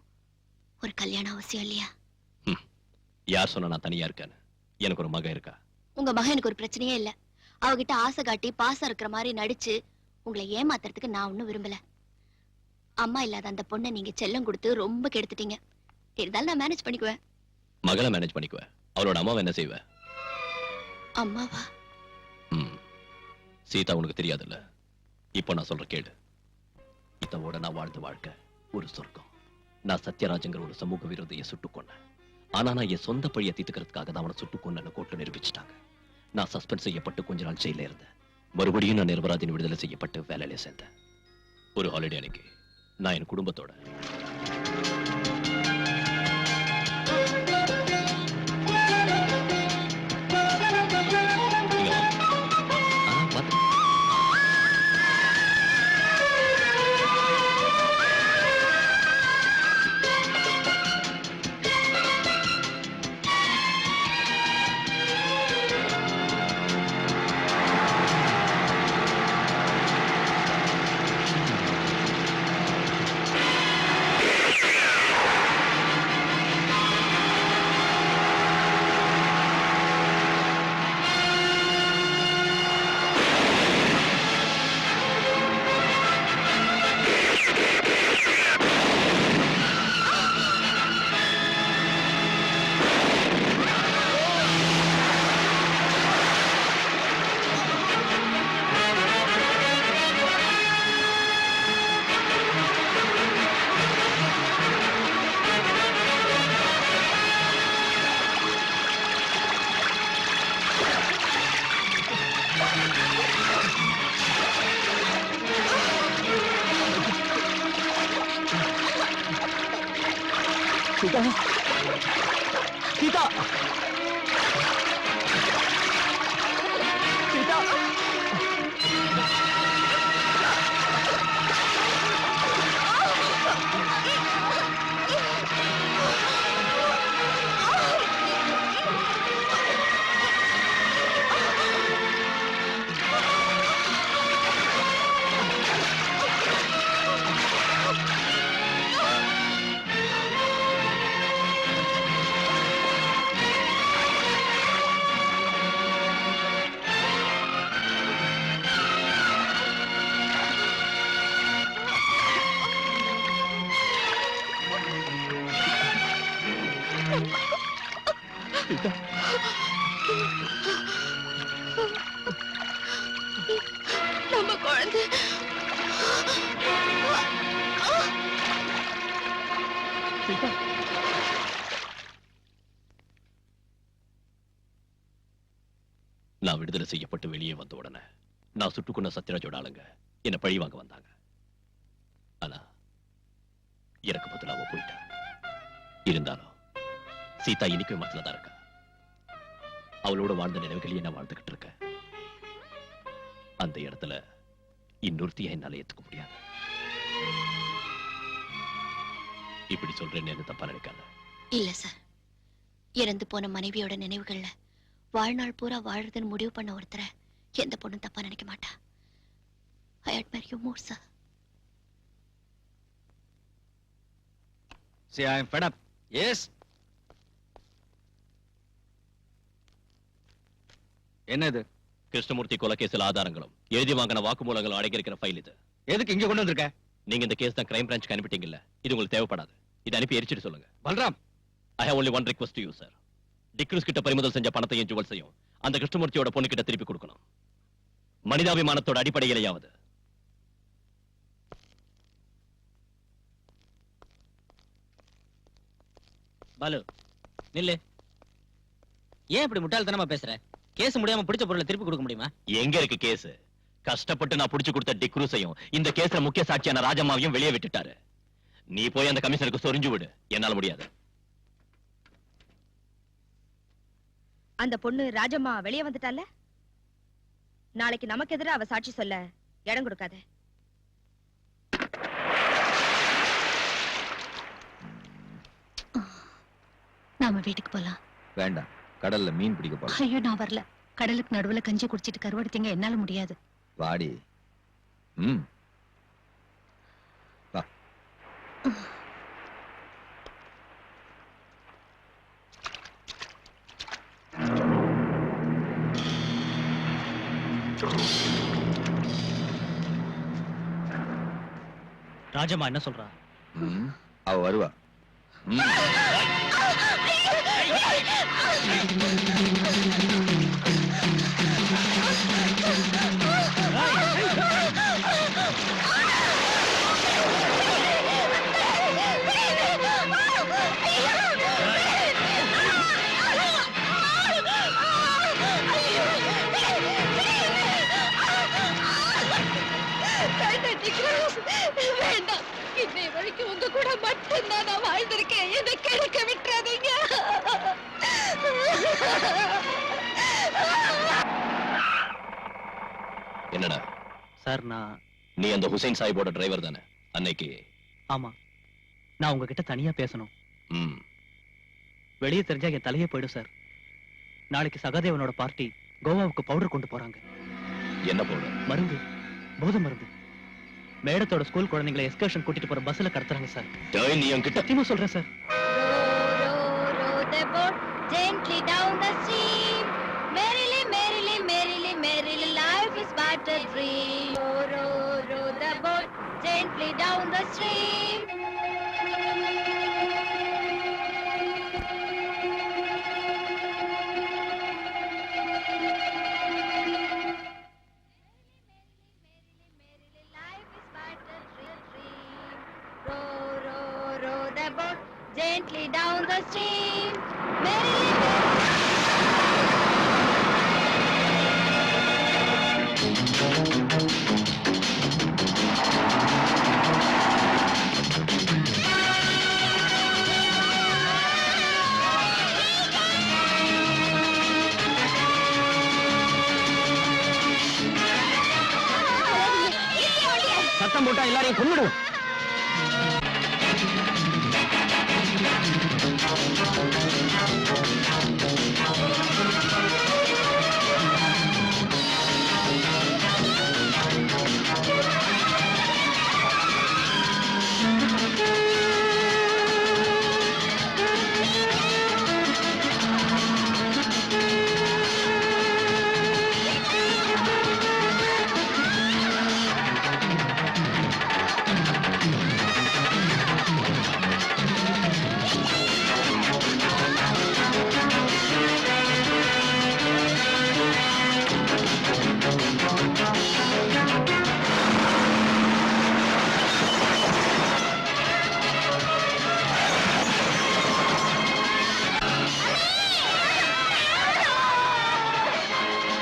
ஒரு கல்யாணம் அவசியம் இல்லையா? யார் சொன்னா நான் தனியா இருக்கேன்னு? எனக்கு ஒரு மகன் இருக்கா. உங்க மகன் எனக்கு ஒரு பிரச்சனையே இல்ல. அவகிட்ட ஆசை காட்டி பாசம் இருக்கிற மாதிரி நடிச்சு உங்களை ஏமாத்துறதுக்கு நான் ஒண்ணும் விரும்பல. அம்மா இல்லாத அந்த பொண்ணை நீங்க செல்லம் கொடுத்து ரொம்ப கெடுத்துட்டீங்க. இருந்தாலும் நான் மேனேஜ் பண்ணிக்குவேன். மகளை மேனேஜ் பண்ணிக்குவேன். அவளோட அம்மாவை என்ன செய்வ? அம்மாவா? சீதா உனக்கு தெரியாதுல்ல. இப்போ நான் சொல்ற கேளு. இதோட நான் வாழ்ந்த வாழ்க்கை ஒரு சொர்க்கம். நான் சத்யராஜங்கிற ஒரு சமூக விரோதியை சுட்டுக் கொன்னேன். ஆனா நான் என் சொந்த பழியை தீர்த்துக்கிறதுக்காக தான் அவனை சுட்டுக் கொன்னு கோர்ட்ல நிரூபிச்சுட்டாங்க. நான் சஸ்பெண்ட் செய்யப்பட்டு கொஞ்ச நாள் ஜெயில இருந்தேன். மறுபடியும் நான் நிரபராதின் விடுதலை செய்யப்பட்டு வேலையில சேர்ந்தேன். ஒரு ஹாலிடே அன்னைக்கு நான் என் குடும்பத்தோட சீதா, சீதா, சீதா. நம்ம குழந்தை நான் விடுதலை செய்யப்பட்டு வெளியே வந்த உடனே நான் சுட்டுக்கொண்ட சத்யராஜோட ஆளுங்க என்ன பழி வாங்க வந்தாங்க. ஆனா எனக்கு பதிலா அவ போயிட்டா. இருந்தாலும் சீதா இன்னைக்கு மனசுல தான் இருக்கா. அவளோட வாழ்ந்த நினைவுகளையே நான் வாழ்ந்துகிட்டு இருக்கேன். அந்த இடத்துல இன்னொருத்திய என்னால ஏத்துக்க முடியாது. இப்படி சொல்றேன்னு என்ன தப்பா நினைக்காத. இல்ல சார், இறந்து போன மனைவியோட நினைவுகள்ல வாழ்நாள் பூரா வாழறதுன்னு முடிவு பண்ண ஒருத்தரை எந்த பொண்ணும் தப்பா நினைக்க மாட்டா. I admire you more, sir. See, I am fed up. Yes. என்னது? கிருஷ்ணமூர்த்தி கொலை கேஸ்ல ஆதாரங்களும் எழுதி வாங்கின வாக்குமூலங்களும் அடங்கியிருக்கிற ஃபைல் இது. எதுக்கு இங்க கொண்டு வந்திருக்க? நீங்க இந்த கேஸ் தான் கிரைம் பிரான்ச்சுக்கு அனுப்பிட்டீங்கல்ல, இது உங்களுக்கு தேவைப்படாது. இதை அனுப்பி எரிச்சிட்டு சொல்லுங்க. Balram, I have only one request to you, sir. D'Cruz கிட்ட பறிமுதல் செஞ்ச பணத்தையும் ஜுவல்ஸையும் அந்த கிருஷ்ணமூர்த்தியோட பொண்ணு கிட்ட திருப்பி கொடுக்கணும். மனிதாபிமானத்தோட அடிப்படையிலேயாவது. பாலு நில்லு. ஏன் இப்படி முட்டாள்தனமா பேசுற? கேஸ் முடியாம பிடிச்ச பொருளை திருப்பி கொடுக்க முடியுமா? எங்க இருக்கு கேஸ்? கஷ்டப்பட்டு நான் புடிச்சு கொடுத்த டிக்ரூஸையும் இந்த கேஸ்ல முக்கிய சாட்சியான ராஜம்மாவையும் வெளியே விட்டுட்டாரு. நீ போய் அந்த கமிஷனருக்கு சொரிஞ்சு விடு. என்னால முடியாது. அந்த பொண்ணு ராஜம்மா வெளியே வந்துட்டால, நாளைக்கு நமக்கு எதிராக அவ சாட்சி சொல்ல இடம் கொடுக்காத. நாம வீட்டுக்கு போலாம். வேண்டாம், கடல்ல மீன் பிடிக்க போறோம். ஐயோ நான் வரல. கடலுக்கு நடுவுல கஞ்சி குடிச்சிட்டு கருவாடுத்தீங்க, என்னால முடியாது. வாடி. வா. ராஜம்மா என்ன சொல்றா? அவ வருவா. வேண்டாம், இன்னை வரைக்கும் உங்க கூட மட்டும்தான் நான் வாழ்ந்திருக்கேன். என்னை கெடுக்க விட்டுறாதீங்க. என்னடா சார், நீ அந்த ஹுசைன் சாஹிபோட டிரைவர் தானே அன்னைக்கு? ஆமா, நான் உங்ககிட்ட தனியா பேசணும். வெளியே தெரிஞ்சா என் தலையே போயிடும் சார். நாளைக்கு சகாதேவனோட பார்ட்டி கோவாவுக்கு பவுடர் கொண்டு போறாங்க. என்ன பவுடர்? மருந்து, போதை மருந்து. மேடத்தோட ஸ்கூல் குழந்தைங்களை எஸ்கர்ஷன் கூட்டிட்டு போற பஸ்ல கடத்துறாங்க சார். நீ என்கிட்ட சத்தியமா சொல்றேன் sir. Gently down the stream, merrily, merrily, merrily, merrily, life is but a dream. Row, row, row the boat gently down the stream. Gently down the stream, merrily, சத்தம் போட்டா எல்லாரையும் கொன்னுடுவோம்.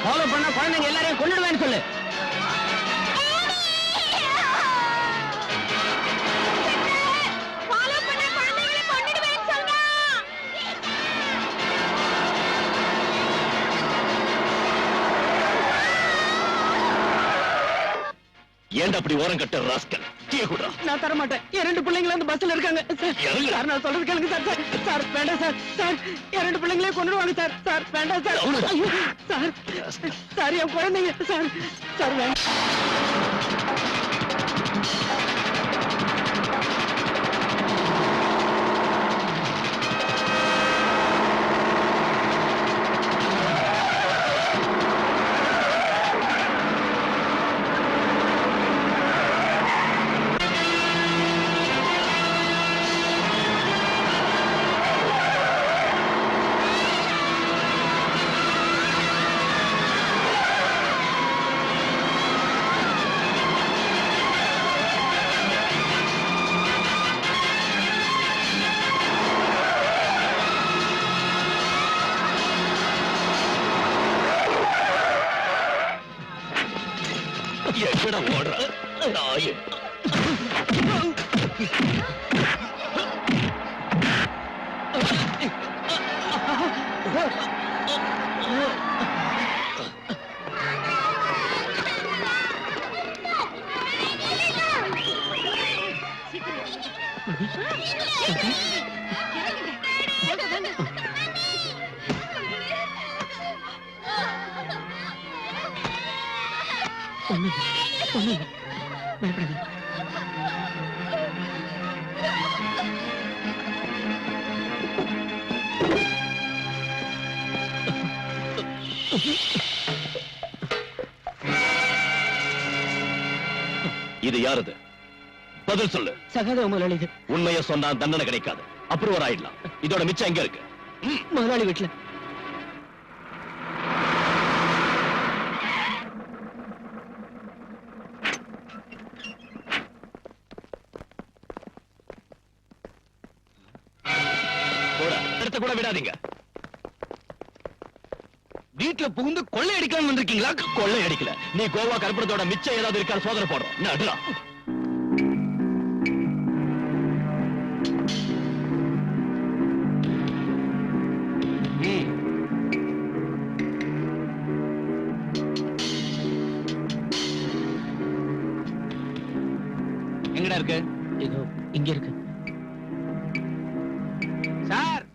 ஃபாலோ பண்ண குழந்தைங்க எல்லாரையும் கொன்னுடுவேன்னு சொல்லு. ஏன்டா அப்படி ஓரம் கட்ட ராஸ்கல்? நான் தர மாட்டேன். என் 2 பிள்ளைங்களும் அந்த பஸ்ல இருக்காங்க. சார் நான் சொல்றது கேளுங்க சார். சார் வேண்டாம் சார். சார் என் 2 பிள்ளைங்களையும் கொன்னுடுவாங்க சார். சார் வேண்டாம் சார். ஐயோ, சார் சார் என் குழந்தைங்க சார். சார் எங்கடா ஓடுற நாயே? இது யாரது? பதில் சொல்லு. சகாதேவ முதலாளி இது. உண்மையை சொன்னா தண்டனை கிடைக்காது, அப்ரூவர் ஆயிடலாம். இதோட மிச்சம் எங்க இருக்கு? முதலாளி வீட்டுல. எடுத்த கூட விடாதீங்க. வீட்டுல புகுந்து கொள்ளை அடிக்காம வந்திருக்கீங்களா? கொள்ளை அடிக்கல. நீ கோவா கருப்பணத்தோட மிச்சம் ஏதாவது இருக்கா சோதனை போடுறோம். நடுறா. எங்கடா இருக்கு? இதோ இங்க இருக்கு. சார்,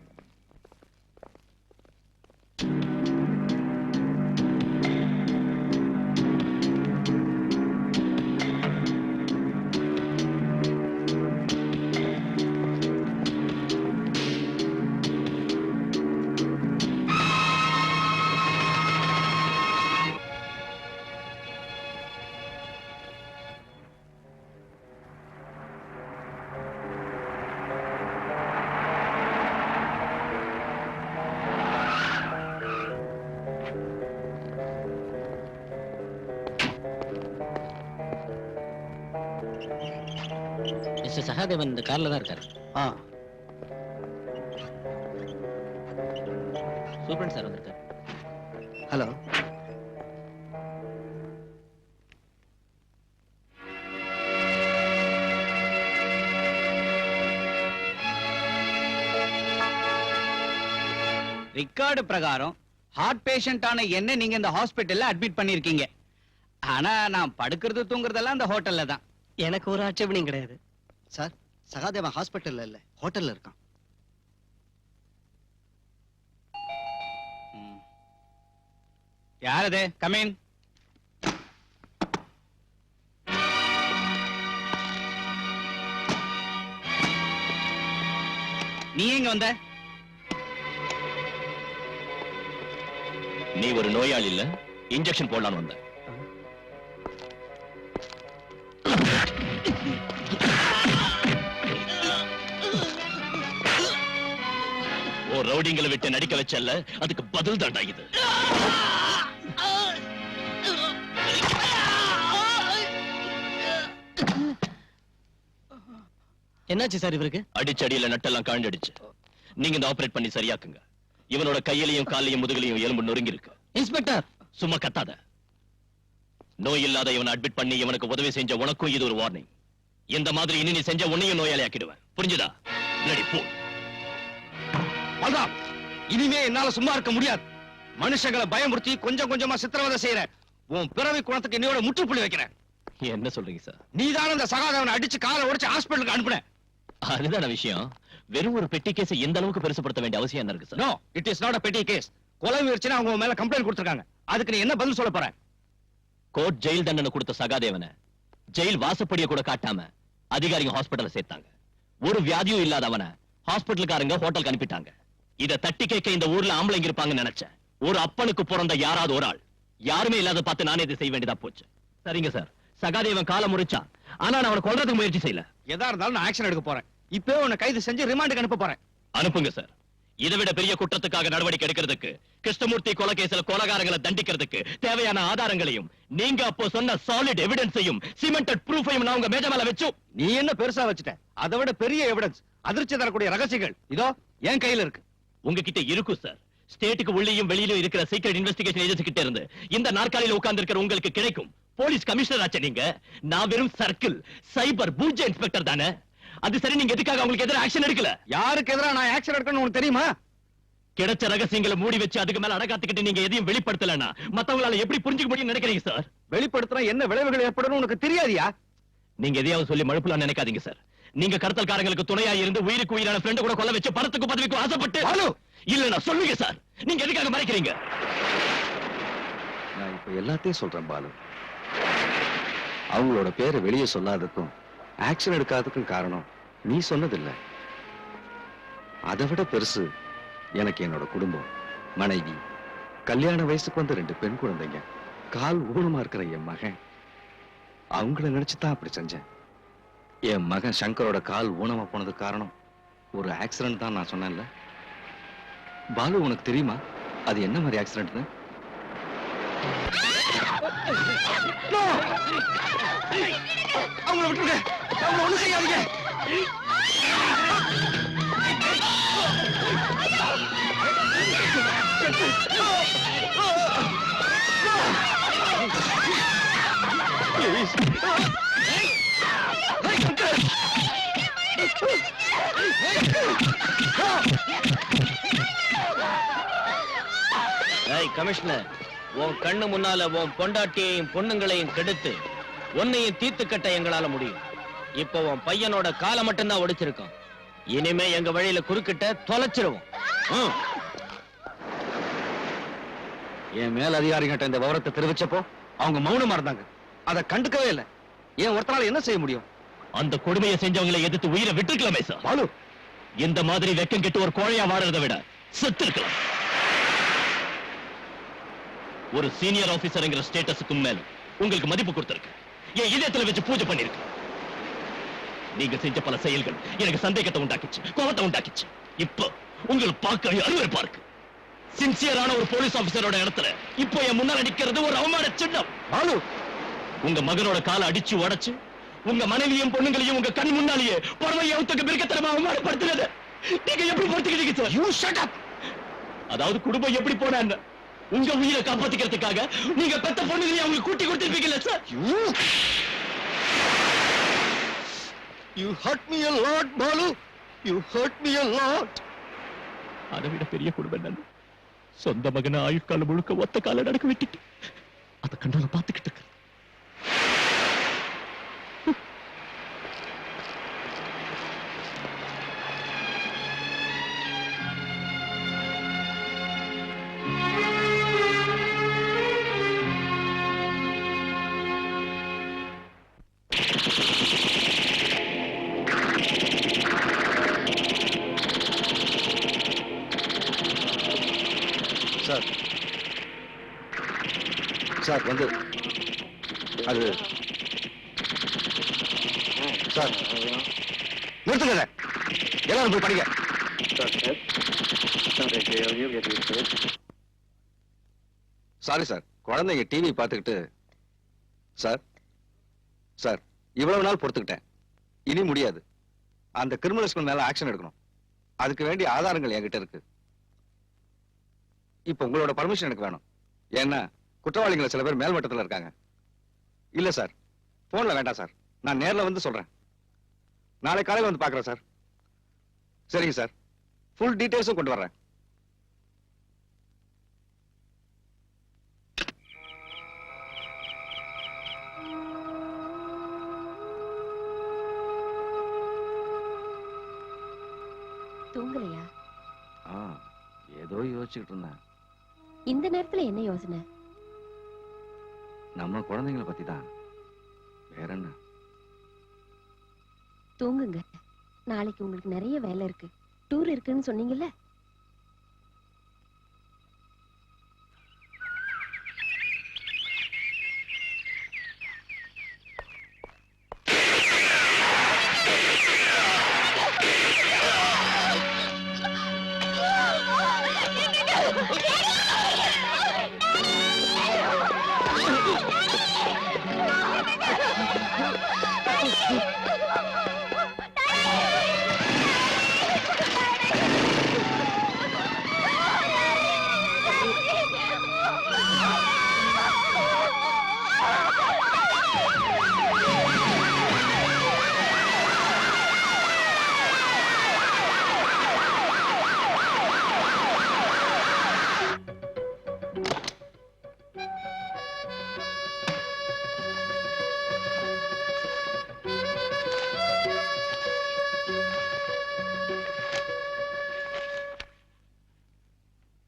மிஸ்டர் சகாதேவன் இந்த கார்ல தான் இருக்காரு. சூப்பரண்ட் சார் வந்திருக்காரு. ஹலோ. ரெக்கார்டு பிரகாரம் ஹார்ட் பேஷண்டான என்ன நீங்க இந்த ஹாஸ்பிடல்ல அட்மிட் பண்ணிருக்கீங்க. ஆனா நான் படுக்கிறது தூங்குறதெல்லாம் இந்த ஹோட்டல்ல தான். எனக்கு ஒரு ஆட்சேபனையும் கிடையாது சார். சகாதேவன் ஹாஸ்பிட்டல்ல இல்ல, ஹோட்டல்ல இருக்கான். யார் அது? Come in. நீ எங்க வந்த? நீ ஒரு நோயாளி இல்ல, இன்ஜெக்ஷன் போடலான்னு வந்த. ஓ ரவுடிங்களை விட்டு நடிக்க வச்சல்ல, அதுக்கு பதில் தாண்டா இது. என்னாச்சு சார் இவருக்கு? அடிச்சடியில நட்டெல்லாம் காண்டடிச்சு. நீங்க இந்த ஆபரேட் பண்ணி சரியாக்குங்க. இவனோட கையிலையும் காலையும் முதுகிலையும் எலும்பு நொறுங்கி இருக்கு. இன்ஸ்பெக்டர், சும்மா கத்தாத. நோய் இல்லாத இவனை அட்மிட் பண்ணி இவனுக்கு உதவி செஞ்ச உனக்கும் இது ஒரு வார்னிங். இந்த மாதிரி இனி நீ செஞ்ச உன்னையும் நோயாளி ஆக்கிடுவேன். புரிஞ்சுதா? ரெடி போ. பல்ராம், இனிமே என்னால சும்மா இருக்க முடியாது. மனுஷங்களை பயமுறுத்தி கொஞ்சம் கொஞ்சமா சித்திரவதை செய்யற உன் பிறவி குணத்துக்கு என்னையோட முற்றுப்புள்ளி வைக்கிறேன். என்ன சொல்றீங்க சார்? நீதான இந்த சகாதேவனை அடிச்சு காலை உடைச்சு ஹாஸ்பிட்டலுக்கு அனுப்புன. அதுதான விஷயம். வெறும் ஒரு பெட்டி கேஸ் எந்த அளவுக்கு பெருசுப்படுத்த வேண்டிய அவசியம் என்ன இருக்கு sir? No, it is not a petty case. கொலை முயற்சினா அவங்க மேல கம்ப்ளைண்ட் கொடுத்திருக்காங்க. அதுக்கு நீ என்ன பதில் சொல்ல போற? கோர்ட் ஜெயில் தண்டனை கொடுத்த சகாதேவனை ஜெயில் வாசப்படியை கூட காட்டாம அதிகாரிங்க ஹாஸ்பிடல்ல சேர்த்தாங்க. ஒரு வியாதியும் இல்லாதவனை ஹாஸ்பிட்டலுக்காரங்க ஹோட்டலுக்கு அனுப்பிட்டாங்க. இத தட்டி கேட்க இந்த ஊர்ல ஆம்பளைங்க இருப்பாங்கன்னு நினைச்சேன். ஒரு அப்பனுக்கு பிறந்த யாராவது ஒரு ஆள் யாருமே இல்லாத பார்த்து நானே இதை செய்ய வேண்டியதா போச்சு. சரிங்க சார், சகாதேவன் காலை முறிச்சா, ஆனா நான் அவனை கொல்றதுக்கு முயற்சி செய்யல. எதா இருந்தாலும் நான் ஆக்ஷன் எடுக்க போறேன். இப்பவே உன்னை கைது செஞ்சு ரிமாண்டுக்கு அனுப்ப போறேன். அனுப்புங்க சார். இதை விட பெரிய குற்றத்துக்காக நடவடிக்கை எடுக்கிறதுக்கு, கிருஷ்ணமூர்த்தி கொலை கேஸ்ல கொலைகாரங்களை தண்டிக்கிறதுக்கு தேவையான ஆதாரங்களையும் நீங்க அப்போ சொன்ன சாலிட் எவிடன்ஸையும் சிமெண்டட் ப்ரூஃபையும் நான் உங்க மேஜ மேல வச்சு. நீ என்ன பெருசா வச்சுட்ட? அதை விட பெரிய எவிடன்ஸ், அதிர்ச்சி தரக்கூடிய ரகசியங்கள் இதோ என் கையில இருக்கு. உங்ககிட்ட இருக்கும் சார். ஸ்டேட்டுக்கு உள்ளேயும் வெளியிலும் இருக்கிற சீக்ரெட் இன்வெஸ்டிகேஷன் ஏஜென்சி கிட்ட இருந்து இந்த நாற்காலியில உட்கார்ந்து இருக்கிற உங்களுக்கு கிடைக்கும். போலீஸ் கமிஷனர் ஆச்சு நீங்க. நான் வெறும் சர்க்கிள் சைபர் பூஜ்ஜ இன்ஸ்பெக்டர் தானே. அது சரி, நீங்க எதுக்காக அவங்களுக்கு எதிராக ஆக்ஷன் எடுக்கல? யாருக்கு எதிரா நான் ஆக்ஷன் எடுக்கணும்னு உனக்கு தெரியுமா? கிடைச்ச ரகசியங்களை மூடி வச்சு அதுக்கு மேல அடகாத்துக்கிட்டு நீங்க எதையும் வெளிப்படுத்தலனா மத்தவங்களால எப்படி புரிஞ்சுக்க முடியும்னு நினைக்கிறீங்க சார்? வெளிப்படுத்தினா என்ன விளைவுகள் ஏற்படும் உனக்கு தெரியாதியா? நீங்க எதையாவது சொல்லி மழுப்பலாம் நினைக்காதீங்க சார். நீங்க கடத்தல்காரங்களுக்கு துணையா இருந்து உயிருக்கு உயிரான ஃப்ரெண்ட் கூட கொல்ல வச்சு பணத்துக்கு பதவிக்கு ஆசைப்பட்டு இல்ல சொல்லுங்க சார், நீங்க எதுக்காக மறைக்கிறீங்க? நான் இப்ப எல்லாத்தையும் சொல்றேன் பாலு. அவங்களோட பேரை வெளியே சொல்லாததுக்கும் ஆக்ஷன் எடுக்காததுக்கும் காரணம் நீ சொன்னதில்லை. அதை விட பெருசு எனக்கு என்னோட குடும்பம், மனைவி, கல்யாண வயசுக்கு வந்த 2 பெண் குழந்தைங்க, கால் ஊனமா இருக்கிற என் மகன். அவங்கள நினைச்சுதான் அப்படி செஞ்சேன். என் மகன் சங்கரோட கால் ஊனமா போனதுக்கு காரணம் ஒரு ஆக்சிடென்ட் தான் நான் சொன்னேன்ல. பாலு, உனக்கு தெரியுமா அது என்ன மாதிரி ஆக்சிடென்ட்னு? அவங்கள விட்டுருங்க, அவங்கள ஒண்ணு செய்யாதீங்க. கமிஷனர், உன் கண்ணு முன்னால உன் பொண்டாட்டியையும் பொண்ணுங்களையும் கெடுத்து உன்னையும் தீர்த்து கட்ட எங்களால முடியும். இப்ப உன் பையனோட காலை மட்டும்தான் ஒடிச்சிருக்கோம். இனிமே எங்க வழியில குறுக்கிட்ட தொலைச்சிருவோம். என் மேல் அதிகாரிகிட்ட இந்த விவரத்தை தெரிவிச்சப்போ அவங்க மௌனமா இருந்தாங்க. அதை கண்டுக்கவே இல்லை. ஏன் ஒருத்தரால என்ன செய்ய முடியும்? அந்த கொடுமையை செஞ்சவங்களை எதிர்த்து உயிரை விட்டுருக்கலாமே சார். பாலு, இந்த மாதிரி வெக்கம் கெட்டு ஒரு கோழையா வாழறதை விட செத்து இருக்கலாம். ஒரு சீனியர் ஆபீசர்ங்கிற ஸ்டேட்டஸுக்கு மேல உங்களுக்கு மதிப்பு கொடுத்திருக்கு. என் இதயத்துல வச்சு பூஜை பண்ணிருக்கு. நீங்க செஞ்ச பல செயல்கள் எனக்கு சந்தேகத்தை உண்டாக்கிச்சு, கோபத்தை உண்டாக்கிச்சு. இப்போ உங்களுக்கு பார்க்க அருவருப்பா இருக்கு. சின்சியரான ஒரு போலீஸ் ஆபீசரோட இடத்துல இப்போ என் முன்னால நிக்கிறது ஒரு அவமான சின்னம். பாலு, உங்க மகனோட காலை அடிச்சு உடைச்சு உங்க மனைவியும் பொண்ணுங்களையும் உங்க கண் முன்னாலேயே புறவை அவுத்துக்கு மிருகத்தனமா அவமானப்படுத்துறது நீங்க எப்படி பொறுத்துக்கிட்டீங்க சார்? You shut up. அதாவது குடும்பம் எப்படி போனா என்ன, உங்க உயிரை காப்பாத்திக்கிறதுக்காக நீங்க பெத்த பொண்ணுங்களையும் அவங்க கூட்டி கொடுத்திருப்பீங்கல்ல sir? You hurt me a lot, Balu. You hurt me a lot. அதை விட பெரிய குடும்பம் என்னன்னு சொந்த மகனை ஆயுட்காலம் முழுக்க ஒத்த கால நடக்க விட்டுட்டு அதை கண்டால பாத்துக்கிட்டு இருக்க. சார், சார் வந்து அது சார் நிறுத்துங்க. எல்லாரும் போய் படிங்க. சாரி சார், குழந்தைங்க டிவி பார்த்துக்கிட்டு. சார் சார், இவ்வளவு நாள் பொறுத்துக்கிட்டேன். இனி முடியாது. அந்த கிரிமினல்ஸ்க்கு மேல ஆக்ஷன் எடுக்கணும். அதுக்கு வேண்டிய ஆதாரங்கள் என்கிட்ட இருக்கு. இப்ப உங்களோட பர்மிஷன் எனக்கு வேணும். ஏன்னா குற்றவாளிகள் சில பேர் மேல்மட்டத்தில் இருக்காங்க. இல்ல சார், போன்ல வேண்டாம் சார், நான் நேர்ல வந்து சொல்றேன். நாளை காலையில் வந்து பாக்குறேன் சார். சரிங்க சார், ஃபுல் டீடைல்ஸும் கொண்டு வர்றேன். தூங்கலையா? ஏதோ யோசிச்சுக்கிட்டு இருந்தேன். இந்த நேரத்துல என்ன யோசனை? நம்ம குழந்தைங்களை பத்தி தான். வேற என்ன? தூங்குங்க. நாளைக்கு உங்களுக்கு நிறைய வேலை இருக்கு. டூர் இருக்குன்னு சொன்னீங்கல்ல.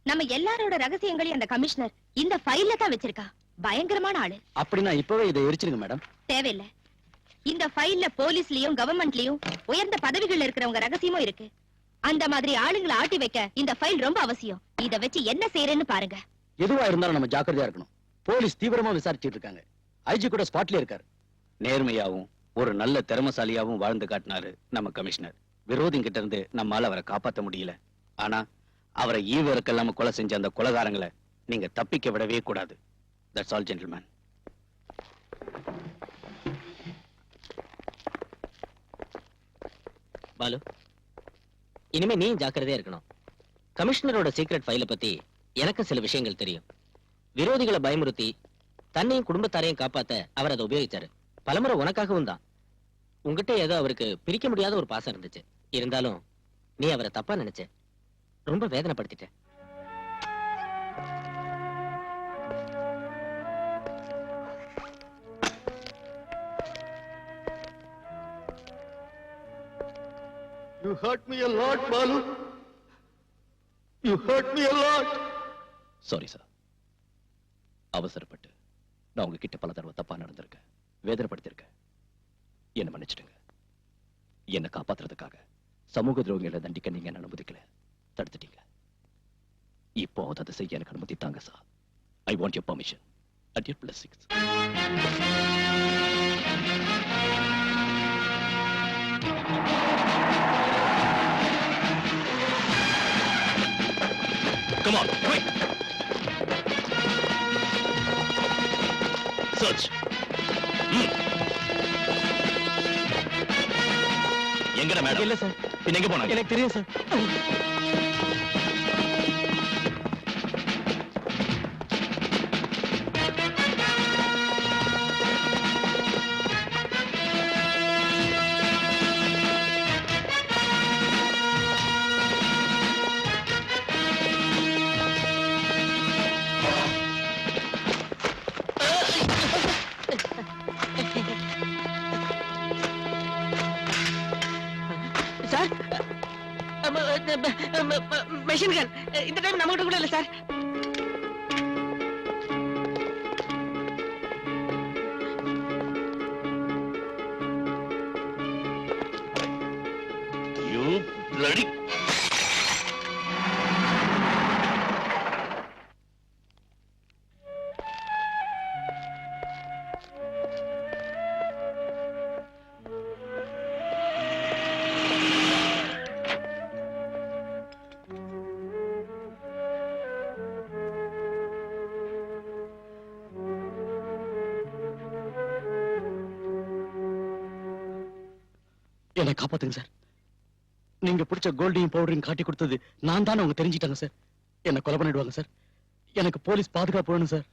நம்ம எல்லாரோட ரகசியங்களையும் அந்த கமிஷனர் இந்த ஃபைல்ல தான் வச்சிருக்கா. பயங்கரமான ஆளு. அப்படின்னா இப்பவே இதை எரிச்சிருங்க மேடம். தேவையில்ல. இந்த ஃபைல்ல போலீஸ்லயும் கவர்மெண்ட்லயும் உயர்ந்த பதவிகள்ல இருக்கிறவங்க ரகசியமும் இருக்கு. அந்த மாதிரி ஆளுங்களை ஆட்டி வைக்க இந்த ஃபைல் ரொம்ப அவசியம். இத வச்சு என்ன செய்யறேன்னு பாருங்க. எதுவா இருந்தாலும் நம்ம ஜாக்கிரதையா இருக்கணும். போலீஸ் தீவிரமா விசாரிச்சிட்டு இருக்காங்க. ஐஜி கூட ஸ்பாட்ல இருக்காரு. நேர்மையாவும் ஒரு நல்ல திறமசாலியாவும் வாழ்ந்து காட்டினாரு நம்ம கமிஷனர். விரோதிங்கிட்ட இருந்து நம்மால அவரை காப்பாத்த முடியல. ஆனா அவரை ஈவருக்கெல்லாம் கொலை செஞ்ச அந்த கொலைகாரங்களை நீங்க தப்பிக்க விடவே கூடாது. That's all gentleman. பாலு, இனிமே நீ ஜாக்கிரதையா இருக்கணும். கமிஷனரோட சீக்ரெட் ஃபைல பத்தி எனக்கு சில விஷயங்கள் தெரியும். விரோதிகளை பயமுறுத்தி தன்னையும் குடும்பத்தாரையும் காப்பாத்த அவர் அதை உபயோகிச்சாரு. பலமுறை உனக்காகவும் தான். உங்ககிட்ட ஏதோ அவருக்கு பிரிக்க முடியாத ஒரு பாசம் இருந்துச்சு. இருந்தாலும் நீ அவரை தப்பா நினைச்ச. ரொம்ப வேதனைப்படுத்திட்ட. You hurt me a lot, Balu. You hurt me a lot. Sorry sir. அவசரப்பட்டு நான் உங்ககிட்ட பல தடவை தப்பா நடந்திருக்கேன், வேதனைப்படுத்திருக்கேன். என்ன மன்னிச்சிடுங்க. என்ன காப்பாத்துறதுக்காக சமூக துரோகிகளை தண்டிக்க நீங்க என்ன அனுமதிக்கல, தடுத்துட்டீங்க. இப்போ அதை செய்ய எனக்கு அனுமதி தாங்க sir. I want your permission at your blessings. Come on, quick! Search. எங்கடா மேடம்? இல்ல சார். பின்ன எங்க போனாங்க? எனக்கு தெரியும் சார். சார், மெஷின் கன் இந்த டைம் நம்ம கிட்ட கூட இல்ல சார். You bloody... என்னை காப்பாத்துங்க சார். நீங்க பிடிச்ச கோல்டையும் பவுடரையும் காட்டி கொடுத்தது நான் தான் அவங்க தெரிஞ்சிட்டாங்க சார். என்ன கொலை பண்ணிடுவாங்க சார். எனக்கு போலீஸ் பாதுகாப்பு வேணும் சார்.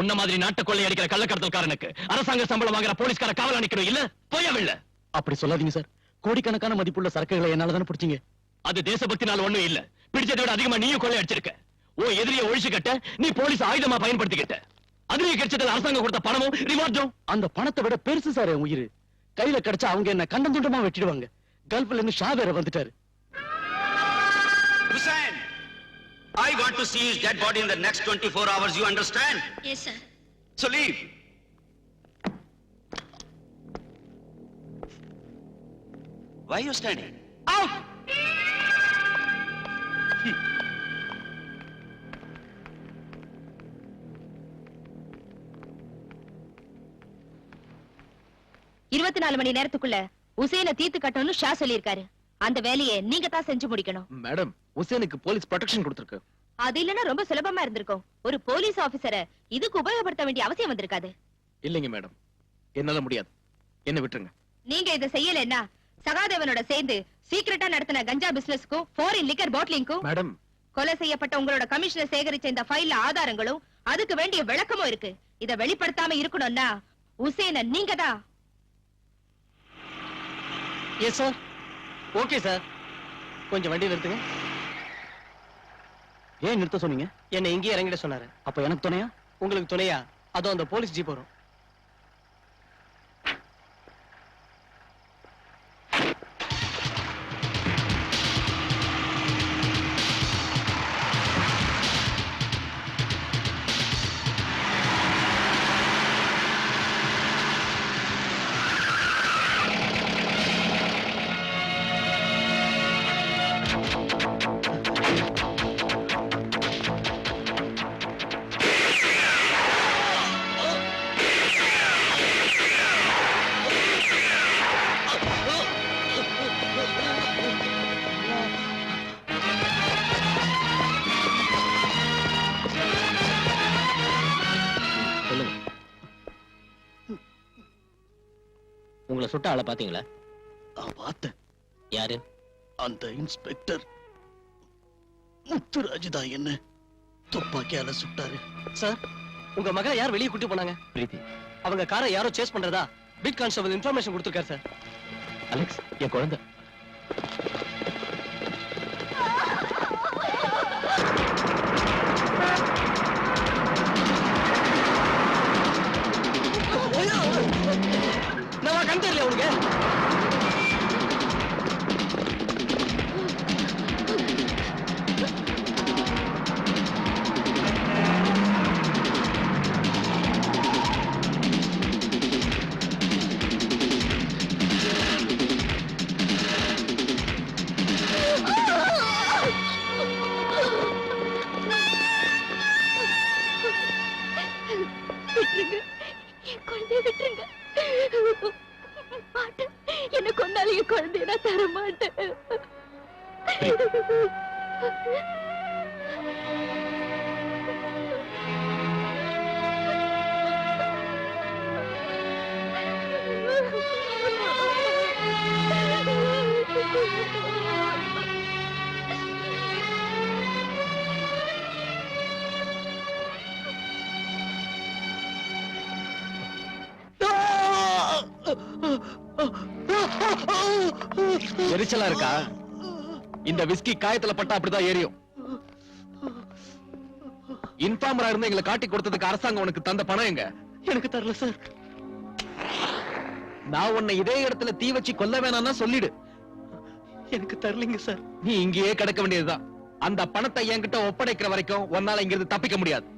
உன்ன மாதிரி நாட்டு கொள்ளை அடிக்கிற கள்ளக்கடத்தல்காரனுக்கு அரசாங்க சம்பளம் வாங்குற போலீஸ்கார காவல் நிக்கணும் இல்ல? போயவில்லை. அப்படி சொல்லாதீங்க சார். கோடிக்கணக்கான மதிப்புள்ள சரக்குகளை என்னால தானே பிடிச்சீங்க. அது தேசபக்தினால ஒண்ணும் இல்ல. பிடிச்சதை விட அதிகமா நீயும் கொள்ளை அடிச்சிருக்க. ஓ எதிரியை ஒழிச்சு கட்ட நீ போலீஸ் ஆயுதமா பயன்படுத்திக்கிட்ட. அதுலயே கிடைச்சதுல அரசாங்கம் கொடுத்த பணமும் ரிவார்டும். அந்த பணத்தை விட பெருசு சார் என் உயிர். கையில கிடைச்சா அவங்க என்ன கண்டம் துண்டமா வெட்டிடுவாங்க. கல்ஃப்ல இருந்து ஷா வேற வந்துட்டாரு. Hussain, I want to see his dead body in the next 24 hours. You understand? Yes, sir. So leave. Why are you standing? Out! இருபத்தி 4 மணி நேரத்துக்குள்ள உசேனை தீர்த்து கட்டணும்னு ஷா சொல்லியிருக்காரு. அந்த வேலையை நீங்க தான் செஞ்சு முடிக்கணும். மேடம், உசேனுக்கு போலீஸ் ப்ரொடெக்ஷன் கொடுத்திருக்கு. அது இல்லன்னா ரொம்ப சுலபமா இருந்திருக்கும். ஒரு போலீஸ் ஆபீசரை இதுக்கு உபயோகப்படுத்த வேண்டிய அவசியம் வந்திருக்காது. இல்லைங்க மேடம், என்னால முடியாது. என்ன விட்டுருங்க. நீங்க இதை செய்யலைன்னா சகாதேவனோட சேர்ந்து சீக்கிரட்டா நடத்தின கஞ்சா பிசினஸ்க்கும் ஃபாரின் லிக்கர் பாட்டிலிங்க்கும் மேடம், கொலை செய்யப்பட்ட உங்களோட கமிஷனர் சேகரிச்ச இந்த ஃபைல்ல ஆதாரங்களும் அதுக்கு வேண்டிய விளக்கமும் இருக்கு. இத வெளிப்படுத்தாம இருக்கணும்னா உசேன நீங்க தான். Yes sir. Okay sir. கொஞ்சம் வண்டி நிறுத்துங்க. ஏன் நிறுத்த சொன்னீங்க? என்ன இங்கே இறங்கிட சொன்னாரு. அப்ப எனக்கு துணையா? உங்களுக்கு துணையா? அதோ அந்த போலீஸ் ஜீப் வரும். உங்களை சுட்ட ஆளை பாத்தீங்களா? பார்த்தேன். யாரு? அந்த இன்ஸ்பெக்டர் முத்துராஜ் தான் என்ன துப்பாக்கியால சுட்டாரு. சார், உங்க மகளை யார் வெளியே கூட்டி போனாங்க? பிரீத்தி. அவங்க காரை யாரோ சேஸ் பண்றதா பீட் கான்ஸ்டபிள் இன்ஃபர்மேஷன் கொடுத்திருக்காரு சார். அலெக்ஸ், என் குழந்தை. நான் கண் தெரியல உனக்கு. விட்டுருங்க, என் குழந்தைய விட்டுருங்க. மாட்டேன், என்ன கொண்டாலும் என் குழந்தைய நான் தர மாட்டேன். எரிச்சலா இருக்கா? இந்த விஸ்கி காயத்துல பட்டா அப்படிதான் எரியும். இன்ஃபார்மரா இருந்து எங்களை காட்டி கொடுத்ததுக்கு அரசாங்கம் உனக்கு தந்த பணம் எங்க? எனக்கு தரல சார். நான் உன்னை இதே இடத்துல தீ வச்சு கொல்ல வேணாம்னா சொல்லிடு. எனக்கு தரலீங்க சார். நீ இங்கேயே கிடக்க வேண்டியதுதான். அந்த பணத்தை என்கிட்ட ஒப்படைக்கிற வரைக்கும் உன்னால இங்கிருந்து தப்பிக்க முடியாது.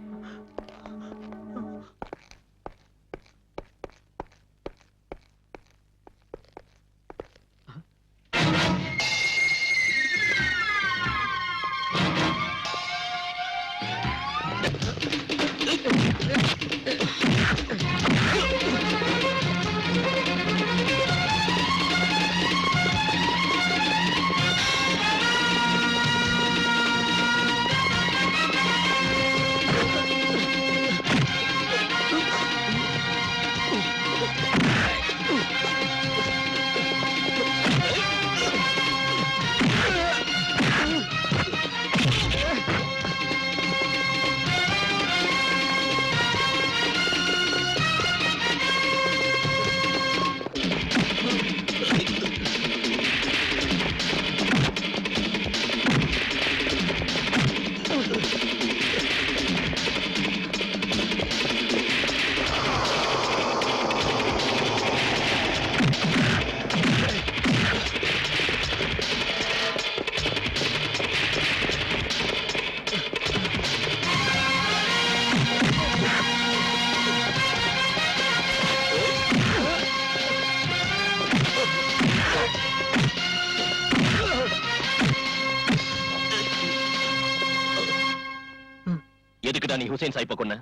எதுக்குடா நீ ஹுசைன் சாயிப்ப கொன்ன?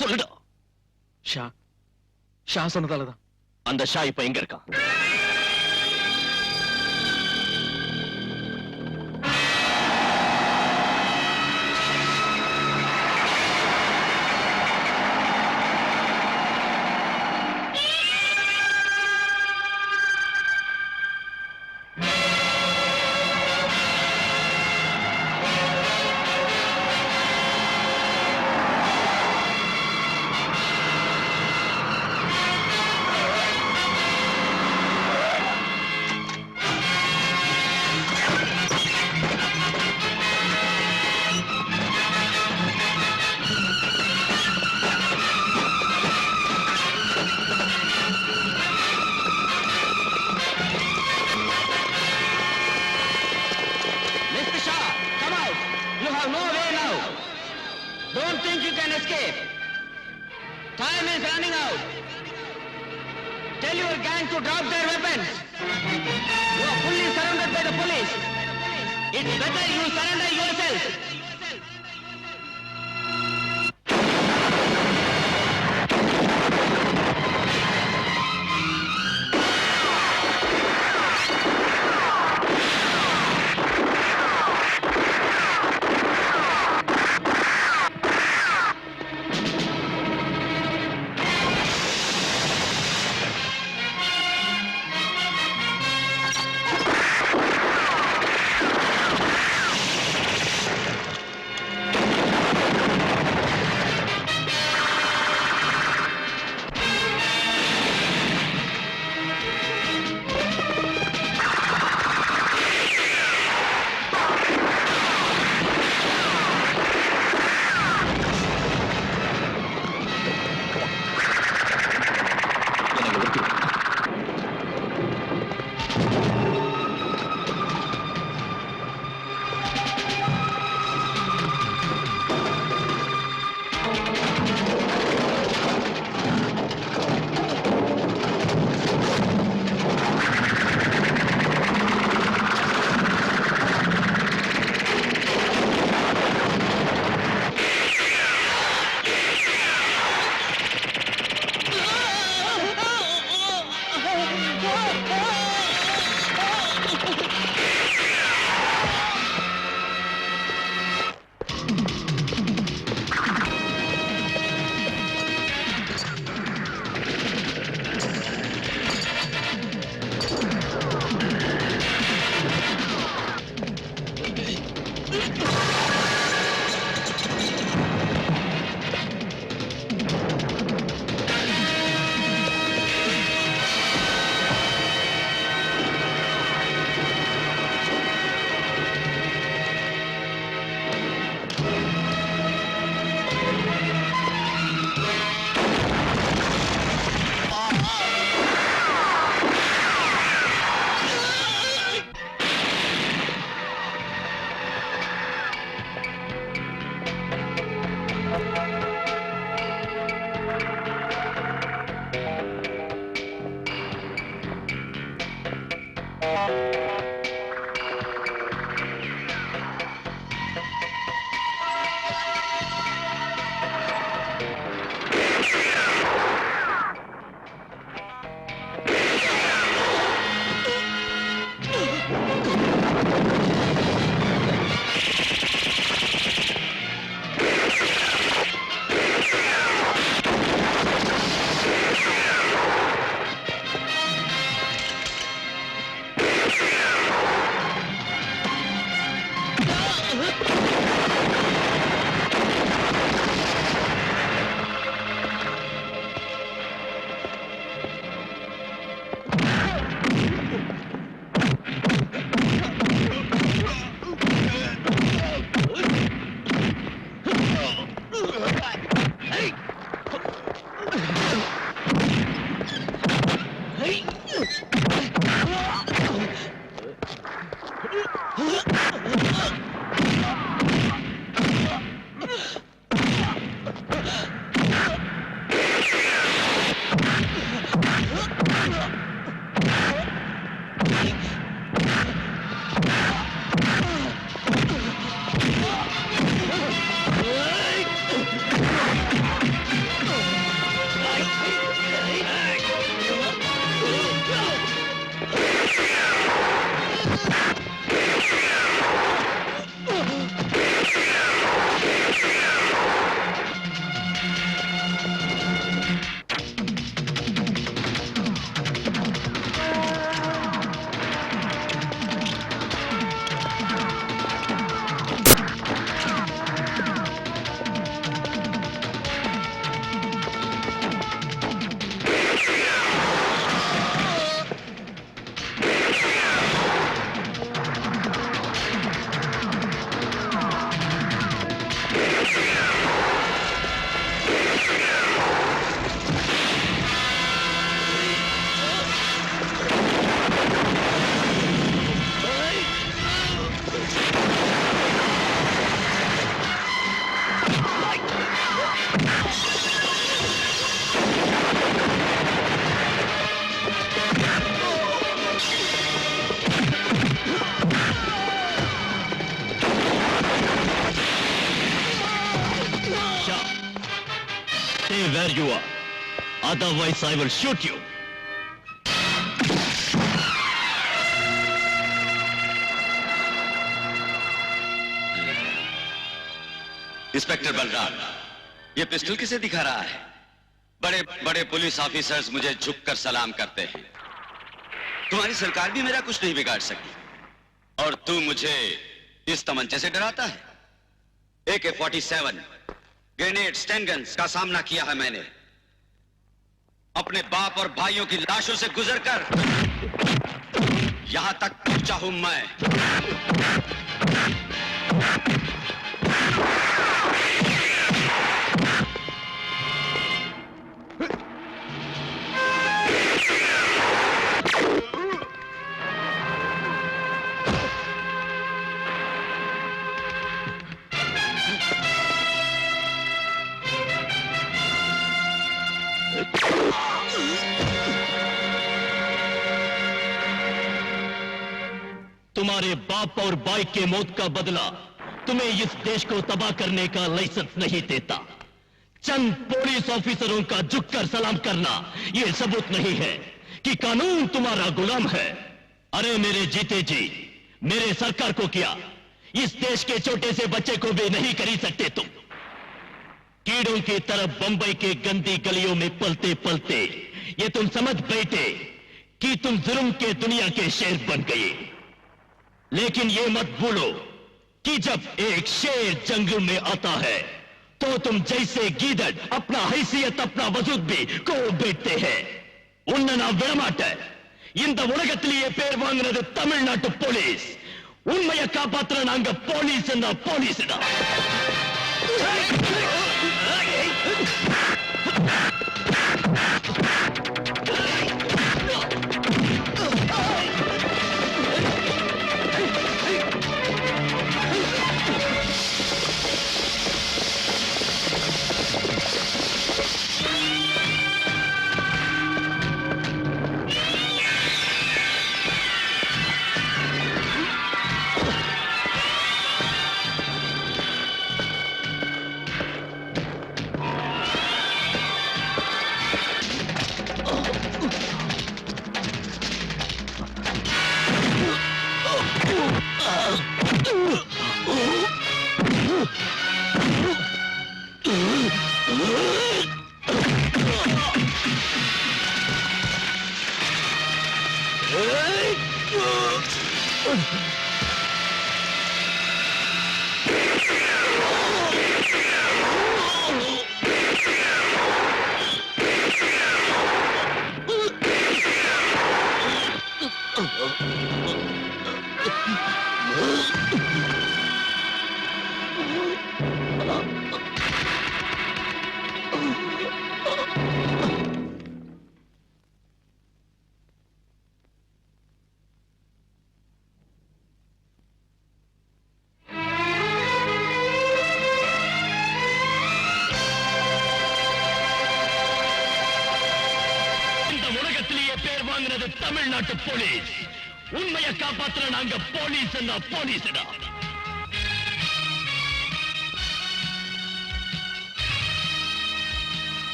சொல்லுடா. ஷா சொன்னதாலதான். அந்த ஷா இப்ப எங்க இருக்கான்? Don't think you can escape. Time is running out. Tell your gang to drop their weapons. You are fully surrounded by the police. It's better you surrender yourself. Stay where you are. Otherwise, I will shoot you. Inspector Balram, ये pistol किसे दिखा रहा है? बड़े बड़े police officers मुझे झुककर सलाम करते हैं। तुम्हारी सरकार भी मेरा कुछ नहीं बिगाड़ सकी और तू मुझे इस तमंचे से डराता है? AK-47 ग्रेनेड स्टैन गन्स का सामना किया है मैंने अपने बाप और भाइयों की लाशों से गुजरकर यहां तक पहुंचा हूं मैं। तुम्हारे बाप और भाई के मौत का बदला तुम्हें इस देश को तबाह करने का लाइसेंस नहीं देता। चंद पुलिस ऑफिसरों का झुककर सलाम करना यह सबूत नहीं है कि कानून तुम्हारा गुलाम है। अरे मेरे जीते जी, मेरे सरकार को किया, इस देश के छोटे से बच्चे को भी नहीं खरीद सकते तुम। कीड़ों की तरफ बंबई के गंदी गलियों में पलते पलते ये तुम समझ बैठे कि तुम जुल्म के दुनिया के शेर बन गए। लेकिन ये मत भूलो कि जब एक शेर जंगल में आता है तो तुम जैसे गीदड़ अपना हैसियत अपना वजूद भी को बैठते हैं। उन्ना நான் விடமாட்டேன்। இந்த உலகத்திலேயே பேர் வாங்குறது தமிழ்நாட்டு போலீஸ்। உண்மையை காப்பாத்துற நாங்க போலீஸ் தான்। தமிழ்நாட்டு போலீஸ் உண்மையை காப்பாத்துற நாங்க போலீஸ் போலீஸ்டா